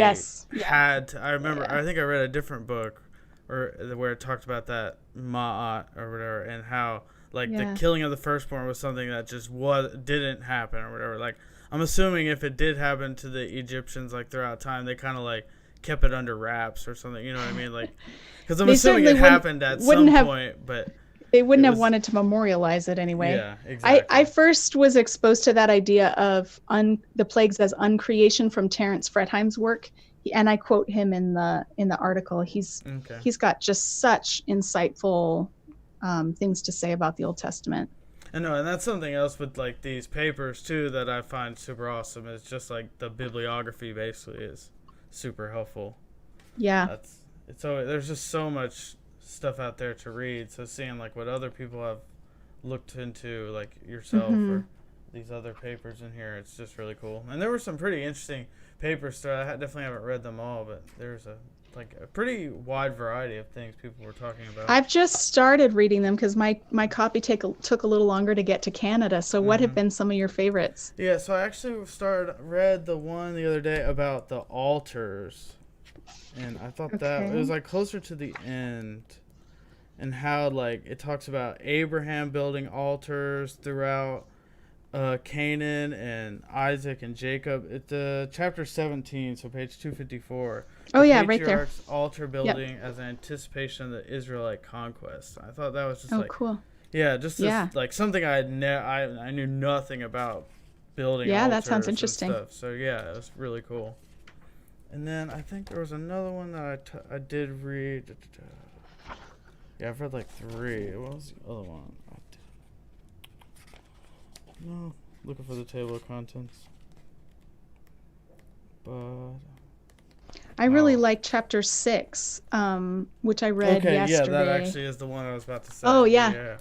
had to, I remember, I think I read a different book where it talked about that ma'at or whatever, and how like the killing of the firstborn was something that just didn't happen or whatever. Like, I'm assuming if it did happen to the Egyptians, like throughout time, they kind of like kept it under wraps or something. You know what I mean? Like, because I'm assuming it happened at some point, but they wouldn't have wanted to memorialize it anyway. Yeah, exactly. I first was exposed to that idea of the plagues as uncreation from Terence Fretheim's work, and I quote him in the article. He's got just such insightful things to say about the Old Testament. I know, and that's something else with like these papers too that I find super awesome. Is just like the bibliography basically is super helpful. Yeah, there's just so much stuff out there to read. So seeing like what other people have looked into, like yourself or these other papers in here, it's just really cool. And there were some pretty interesting papers. So I definitely haven't read them all, but there's a pretty wide variety of things people were talking about. I've just started reading them because my copy took a little longer to get to Canada. So what have been some of your favorites? Yeah, so I actually read the one the other day about the altars, and I thought that it was like closer to the end, and how like it talks about Abraham building altars throughout Canaan and Isaac and Jacob. It's chapter 17, so page 254. Oh yeah, right there. Altar building as an anticipation of the Israelite conquest. I thought that was just cool. Yeah, just this, like something I knew nothing about building. Yeah, that sounds interesting. Stuff. So yeah, it was really cool. And then I think there was another one that I did read. Yeah, I've read like 3. What was the other one? No, looking for the table of contents. But I really like chapter 6, which I read yesterday. Yeah, that actually is the one I was about to say. Oh, yeah.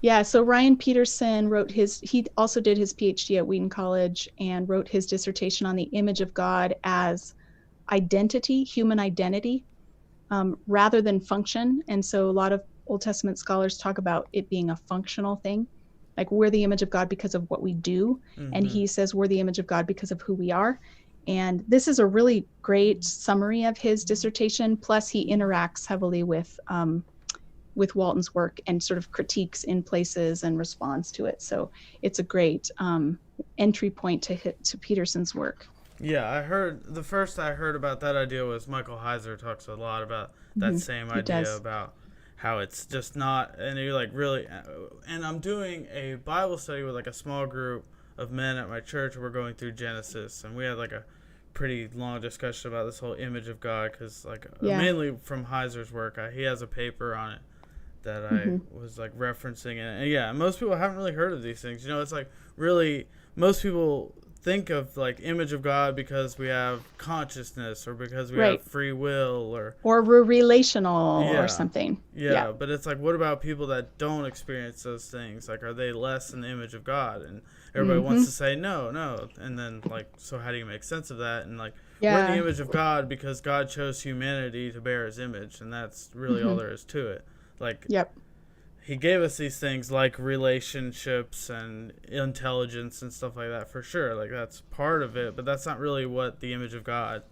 Yeah, so Ryan Peterson he also did his PhD at Wheaton College and wrote his dissertation on the image of God as identity, human identity, rather than function. And so a lot of Old Testament scholars talk about it being a functional thing. Like, we're the image of God because of what we do. And he says we're the image of God because of who we are. And this is a really great summary of his dissertation. Plus, he interacts heavily with Walton's work and sort of critiques in places and responds to it. So it's a great entry point to Peterson's work. Yeah, the first I heard about that idea was Michael Heiser talks a lot about that same idea about how it's just not, and you're like really, and I'm doing a Bible study with like a small group of men at my church. We're going through Genesis, and we had like a pretty long discussion about this whole image of God, because like mainly from Heiser's work, he has a paper on it that I was like referencing, and most people haven't really heard of these things. It's like really most people think of like image of God because we have consciousness or because we have free will or we're relational or something. Yeah, but it's like, what about people that don't experience those things? Like, are they less in the image of God? And everybody wants to say no. And then like, so how do you make sense of that? And like, we're in the image of God because God chose humanity to bear his image, and that's really all there is to it. Like, he gave us these things like relationships and intelligence and stuff like that, for sure. Like, that's part of it, but that's not really what the image of God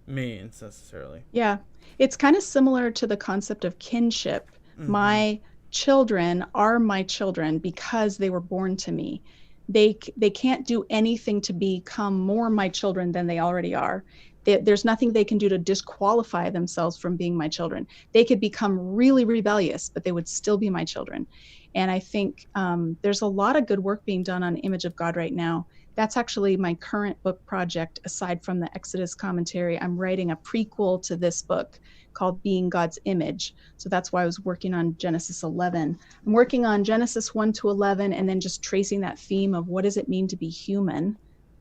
means necessarily. Yeah. It's kind of similar to the concept of kinship. My children are my children because they were born to me. They can't do anything to become more my children than they already are. There's nothing they can do to disqualify themselves from being my children. They could become really rebellious, but they would still be my children. And I think there's a lot of good work being done on image of God right now. That's actually my current book project. Aside from the Exodus commentary, I'm writing a prequel to this book called Being God's Image. So that's why I was working on Genesis 11. I'm working on Genesis 1 to 11, and then just tracing that theme of what does it mean to be human,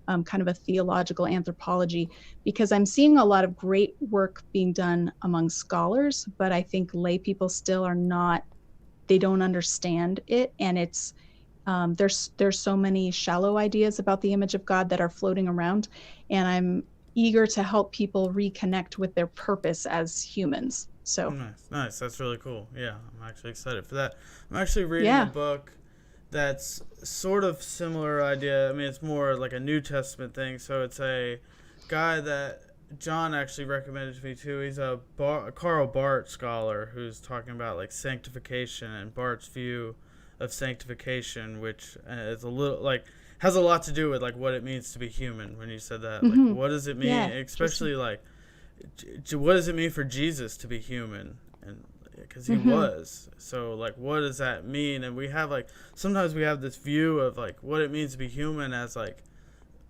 kind of a theological anthropology, because I'm seeing a lot of great work being done among scholars, but I think lay people still are not, they don't understand it. And it's, there's so many shallow ideas about the image of God that are floating around, and I'm eager to help people reconnect with their purpose as humans. So nice. That's really cool. Yeah, I'm actually excited for that. I'm actually reading a book that's sort of similar idea. I mean, it's more like a New Testament thing. So it's a guy that John actually recommended to me too. He's a Karl Barth scholar who's talking about like sanctification and Barth's view of sanctification, which is a little like has a lot to do with like what it means to be human. When you said that, like what does it mean, especially like what does it mean for Jesus to be human? And because he was, so like what does that mean? And we have like sometimes we have this view of like what it means to be human as like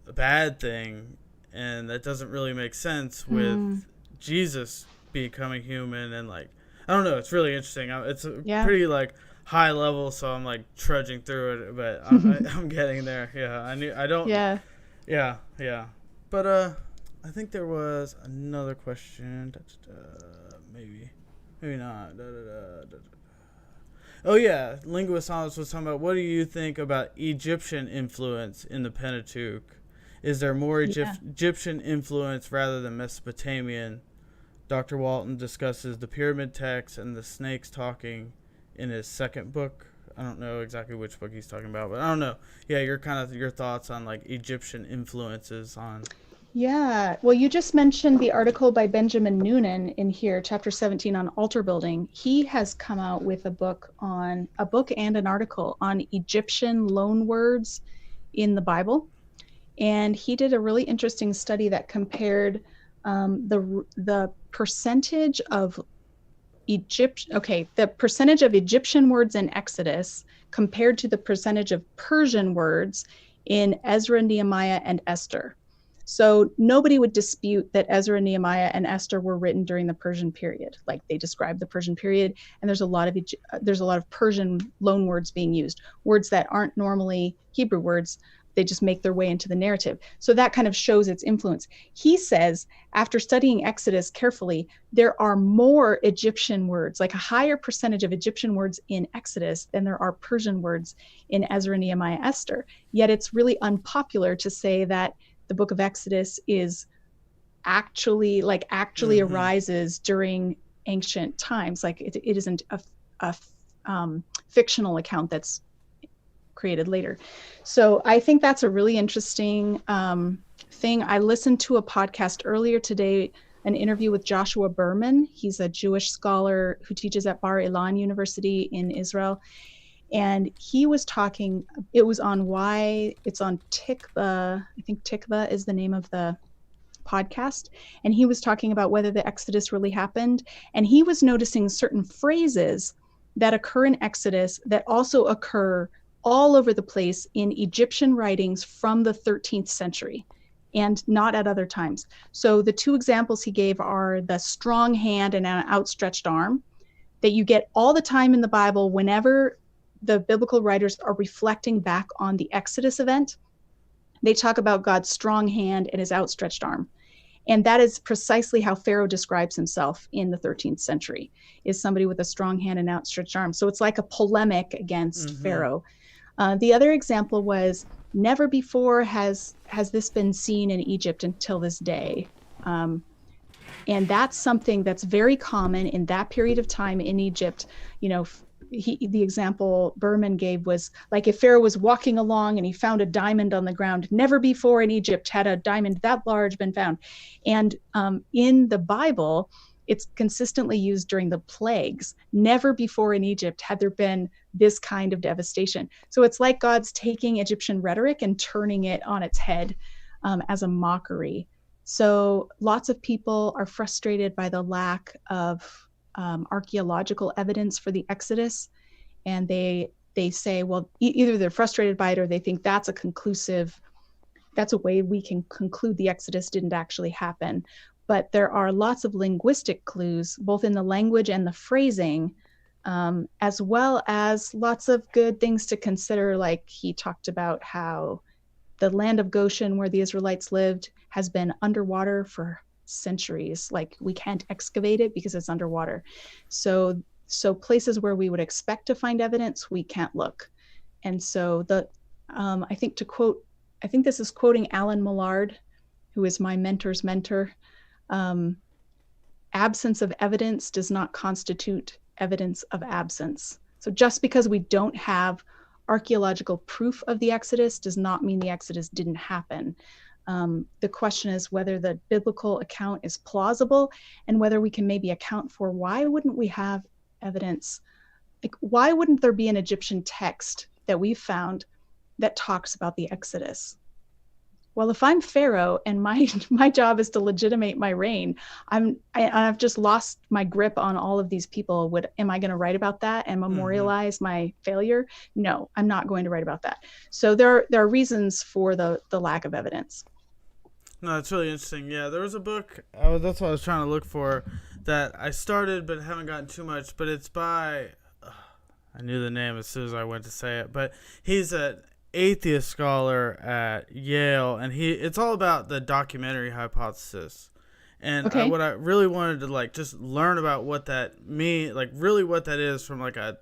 a bad thing, and that doesn't really make sense with Jesus becoming human. And like I don't know, it's really interesting. It's pretty like high level, so I'm like trudging through it, but I'm getting there. But I think there was another question. Maybe not. Oh yeah, Linguist Thomas was talking about, what do you think about Egyptian influence in the Pentateuch? Is there more Egyptian influence rather than Mesopotamian? Dr. Walton discusses the pyramid text and the snakes talking in his second book. I don't know exactly which book he's talking about, but I don't know. Yeah, your thoughts on like Egyptian influences on. Yeah, well, you just mentioned the article by Benjamin Noonan in here, chapter 17 on altar building. He has come out with a book and an article on Egyptian loan words in the Bible. And he did a really interesting study that compared the percentage of the percentage of Egyptian words in Exodus compared to the percentage of Persian words in Ezra, Nehemiah, and Esther. So nobody would dispute that Ezra, Nehemiah, and Esther were written during the Persian period. Like they describe the Persian period, and there's a lot of Persian loan words being used, words that aren't normally Hebrew words. They just make their way into the narrative. So that kind of shows its influence. He says, after studying Exodus carefully, there are more Egyptian words, like a higher percentage of Egyptian words in Exodus than there are Persian words in Ezra, Nehemiah, Esther. Yet it's really unpopular to say that the book of Exodus is actually arises during ancient times. Like it isn't a fictional account that's created later. So I think that's a really interesting thing. I listened to a podcast earlier today, an interview with Joshua Berman. He's a Jewish scholar who teaches at Bar Ilan University in Israel. And he was talking, it was on why it's on Tikva. I think Tikva is the name of the podcast. And he was talking about whether the Exodus really happened. And he was noticing certain phrases that occur in Exodus that also occur all over the place in Egyptian writings from the 13th century and not at other times. So the two examples he gave are the strong hand and an outstretched arm that you get all the time in the Bible whenever the biblical writers are reflecting back on the Exodus event. They talk about God's strong hand and his outstretched arm. And that is precisely how Pharaoh describes himself in the 13th century, is somebody with a strong hand and outstretched arm. So it's like a polemic against Pharaoh. The other example was, never before has this been seen in Egypt until this day. And that's something that's very common in that period of time in Egypt. You know, the example Berman gave was like if Pharaoh was walking along and he found a diamond on the ground. Never before in Egypt had a diamond that large been found. And in the Bible, it's consistently used during the plagues. Never before in Egypt had there been this kind of devastation. So it's like God's taking Egyptian rhetoric and turning it on its head as a mockery. So lots of people are frustrated by the lack of archaeological evidence for the Exodus. And they say, well, either they're frustrated by it or they think that's a conclusive that's a way we can conclude the Exodus didn't actually happen. But there are lots of linguistic clues, both in the language and the phrasing, as well as lots of good things to consider. Like he talked about how the land of Goshen, where the Israelites lived, has been underwater for centuries. Like we can't excavate it because it's underwater. So places where we would expect to find evidence, we can't look. And so I think this is quoting Alan Millard, who is my mentor's mentor. Absence of evidence does not constitute evidence of absence. So just because we don't have archaeological proof of the Exodus does not mean the Exodus didn't happen. The question is whether the biblical account is plausible and whether we can maybe account for why wouldn't we have evidence? Like, why wouldn't there be an Egyptian text that we've found that talks about the Exodus? Well, if I'm Pharaoh and my job is to legitimate my reign, I've just lost my grip on all of these people. Am I going to write about that and memorialize my failure? No, I'm not going to write about that. So there are reasons for the lack of evidence. No, it's really interesting. Yeah, there was a book. That's what I was trying to look for that I started but haven't gotten too much. But it's by I knew the name as soon as I went to say it. But he's an atheist scholar at Yale, and it's all about the documentary hypothesis. And okay. What I really wanted to just learn about what that means, really what that is from a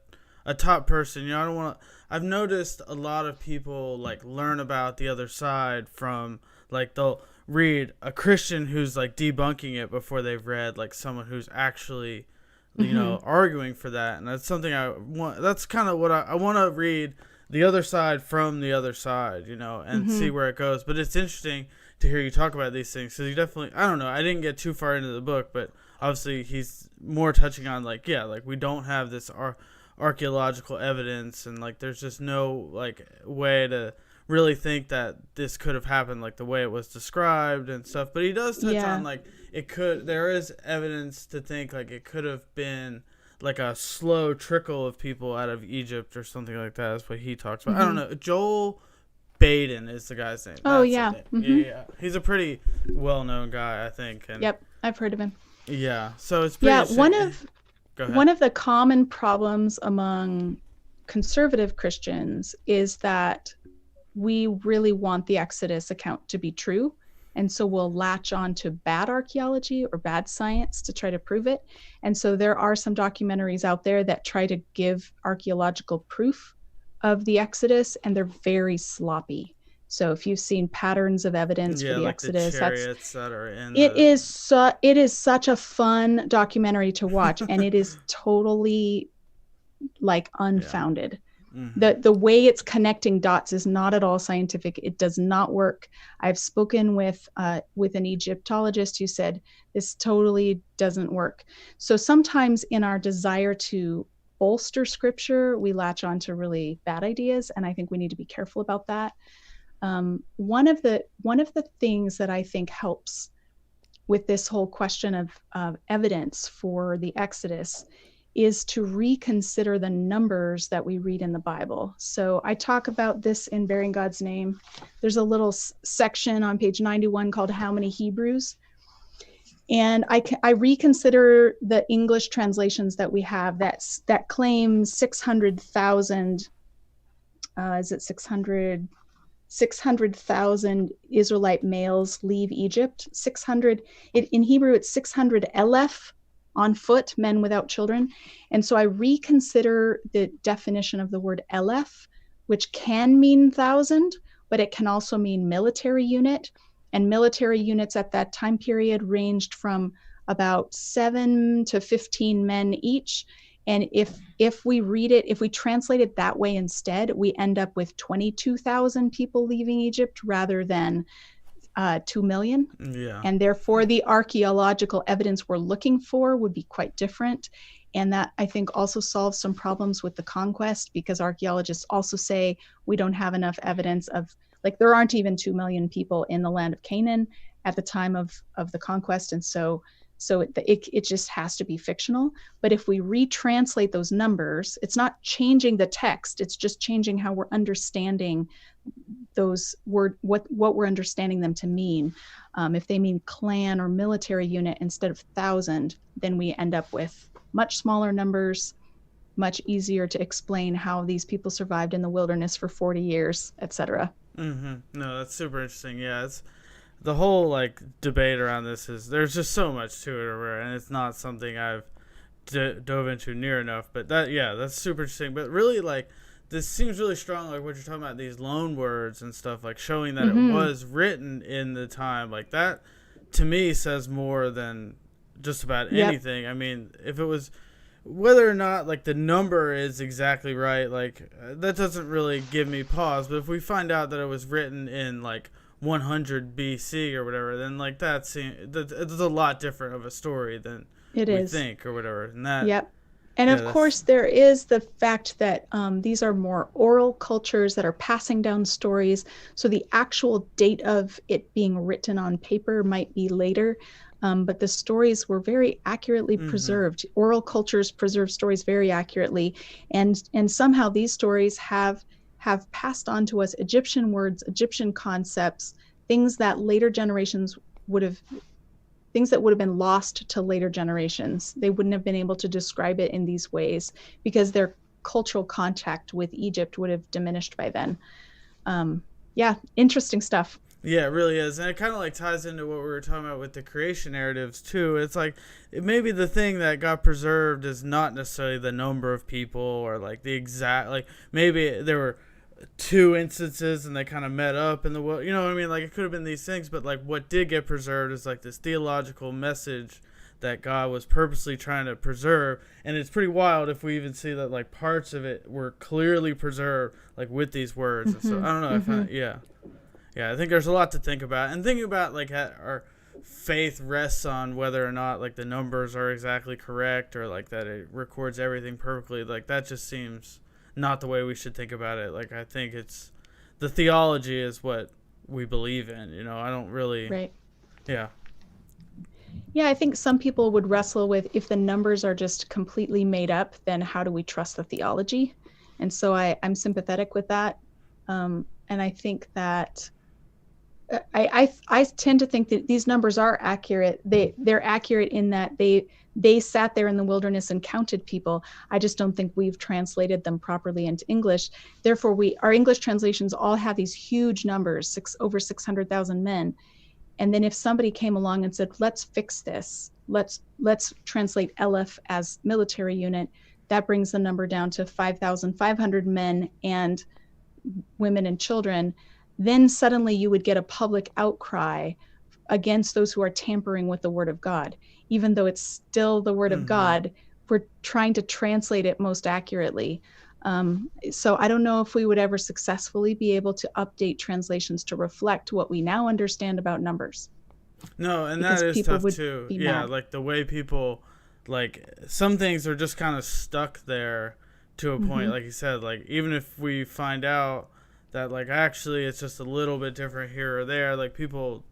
top person. I don't want to. I've noticed a lot of people learn about the other side from they'll read a Christian who's debunking it before they've read someone who's actually arguing for that. And that's something I want. That's kind of what I want to read. The other side from the other side, and see where it goes. But it's interesting to hear you talk about these things. Because you definitely, I don't know, I didn't get too far into the book, but obviously he's more touching on we don't have this archaeological evidence, and there's just no way to really think that this could have happened the way it was described and stuff. But he does touch on there is evidence to think it could have been a slow trickle of people out of Egypt or something like that. That's what he talks about. I don't know. Joel Baden is the guy's name. Oh, yeah. Yeah. He's a pretty well-known guy, I think. And yep, I've heard of him. Yeah, so it's pretty one of the common problems among conservative Christians is that we really want the Exodus account to be true. And so we'll latch on to bad archaeology or bad science to try to prove it. And so there are some documentaries out there that try to give archaeological proof of the Exodus, and they're very sloppy. So if you've seen Patterns of Evidence for the Exodus, it is such a fun documentary to watch, and it is totally unfounded. The way it's connecting dots is not at all scientific. It does not work. I've spoken with an Egyptologist who said this totally doesn't work. So sometimes in our desire to bolster scripture, we latch on to really bad ideas, and I think we need to be careful about that. One of the things that I think helps with this whole question of evidence for the Exodus is to reconsider the numbers that we read in the Bible. So I talk about this in Bearing God's Name. There's a little section on page 91 called How Many Hebrews? And I reconsider the English translations that we have that claim 600,000, is it 600,000 Israelite males leave Egypt. 600, in Hebrew it's 600 elef, on foot, men without children. And so I reconsider the definition of the word elef, which can mean thousand, but it can also mean military unit. And military units at that time period ranged from about 7 to 15 men each. And if we translate it that way instead, we end up with 22,000 people leaving Egypt rather than 2 million. Yeah. And therefore the archaeological evidence we're looking for would be quite different. And that I think also solves some problems with the conquest, because archaeologists also say we don't have enough evidence of, there aren't even 2 million people in the land of Canaan at the time of the conquest. And so it just has to be fictional. But if we retranslate those numbers, it's not changing the text, it's just changing how we're understanding those what we're understanding them to mean. If they mean clan or military unit instead of 1,000, then we end up with much smaller numbers, much easier to explain how these people survived in the wilderness for 40 years, etc. No, that's super interesting. Yeah, it's the whole like debate around this is there's just so much to it, and it's not something I've dove into near enough. But that's super interesting. But really, like, this seems really strong, like what you're talking about, these loan words and stuff, like showing that it was written in the time. Like that, to me, says more than just about anything. I mean, if it was, whether or not like the number is exactly right, like that doesn't really give me pause. But if we find out that it was written in like 100 BC or whatever, then like that's a lot different of a story than we think or whatever. And that. And of course, there is the fact that these are more oral cultures that are passing down stories. So the actual date of it being written on paper might be later, but the stories were very accurately preserved. Oral cultures preserve stories very accurately, and somehow these stories have passed on to us Egyptian words, Egyptian concepts, things that would have been lost to later generations. They wouldn't have been able to describe it in these ways because their cultural contact with Egypt would have diminished by then. Interesting stuff. Yeah, it really is. And it kind of like ties into what we were talking about with the creation narratives too. It's like maybe the thing that got preserved is not necessarily the number of people or like the exact, like maybe there were 2 instances and they kind of met up in the world, you know what I mean? Like it could have been these things, but like what did get preserved is like this theological message that God was purposely trying to preserve. And it's pretty wild if we even see that like parts of it were clearly preserved like with these words. And so I don't know I think there's a lot to think about, and thinking about like our faith rests on whether or not like the numbers are exactly correct or like that it records everything perfectly. Like that just seems not the way we should think about it. Like I think it's the theology is what we believe in, you know. I don't really I think some people would wrestle with, if the numbers are just completely made up, then how do we trust the theology? And so I'm sympathetic with that, and I think that I tend to think that these numbers are accurate. They're accurate in that they sat there in the wilderness and counted people. I just don't think we've translated them properly into English. Therefore, our English translations all have these huge numbers, over 600,000 men. And then if somebody came along and said, let's fix this, let's translate Aleph as military unit, that brings the number down to 5,500 men and women and children. Then suddenly you would get a public outcry against those who are tampering with the word of God. Even though it's still the word of God, we're trying to translate it most accurately. So I don't know if we would ever successfully be able to update translations to reflect what we now understand about numbers. No, and that is tough too. Yeah, like the way people, like some things are just kind of stuck there to a point, like you said, like even if we find out that like actually it's just a little bit different here or there, like people,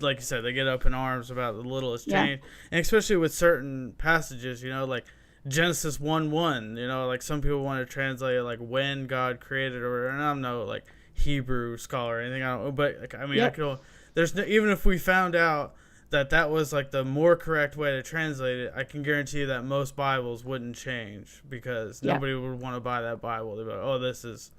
like you said, they get up in arms about the littlest change. And especially with certain passages, you know, like Genesis 1:1, you know, like some people want to translate it like when God created or whatever, and I'm no like Hebrew scholar or anything, but like, I mean, I could, even if we found out that was like the more correct way to translate it, I can guarantee you that most Bibles wouldn't change because nobody would want to buy that Bible. They'd be like, oh, this is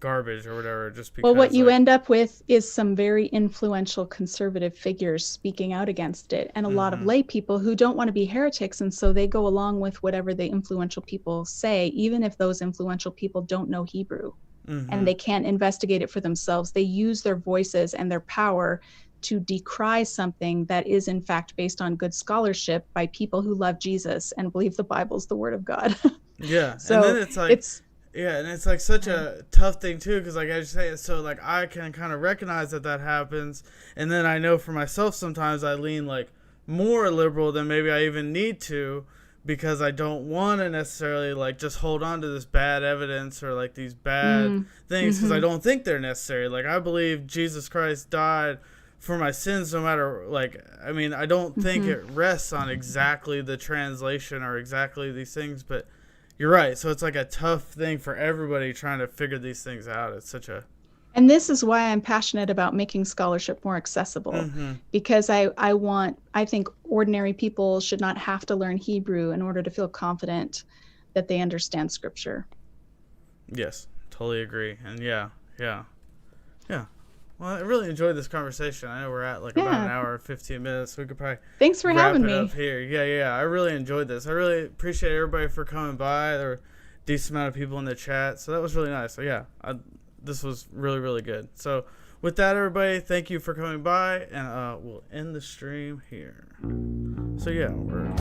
garbage or whatever, just because. Well, what you end up with is some very influential conservative figures speaking out against it, and a lot of lay people who don't want to be heretics, and so they go along with whatever the influential people say, even if those influential people don't know Hebrew and they can't investigate it for themselves. They use their voices and their power to decry something that is in fact based on good scholarship by people who love Jesus and believe the Bible's the word of God. So and then it's like and it's like such a tough thing too, because like I just say it, so like I can kind of recognize that happens, and then I know for myself sometimes I lean like more liberal than maybe I even need to, because I don't want to necessarily like just hold on to this bad evidence or like these bad things, because I don't think they're necessary. Like I believe Jesus Christ died for my sins no matter, like, I mean, I don't think it rests on exactly the translation or exactly these things, but you're right. So it's like a tough thing for everybody trying to figure these things out. It's such a And this is why I'm passionate about making scholarship more accessible, Mm-hmm. because I think ordinary people should not have to learn Hebrew in order to feel confident that they understand Scripture. Yes, totally agree. And yeah. Well, I really enjoyed this conversation. I know we're at like about an Yeah. hour and 15 minutes. So we could probably Thanks for wrap having it up me. here. Yeah. I really enjoyed this. I really appreciate everybody for coming by. There were a decent amount of people in the chat. So that was really nice. So yeah, this was really, really good. So with that, everybody, thank you for coming by. And we'll end the stream here. So yeah, we're...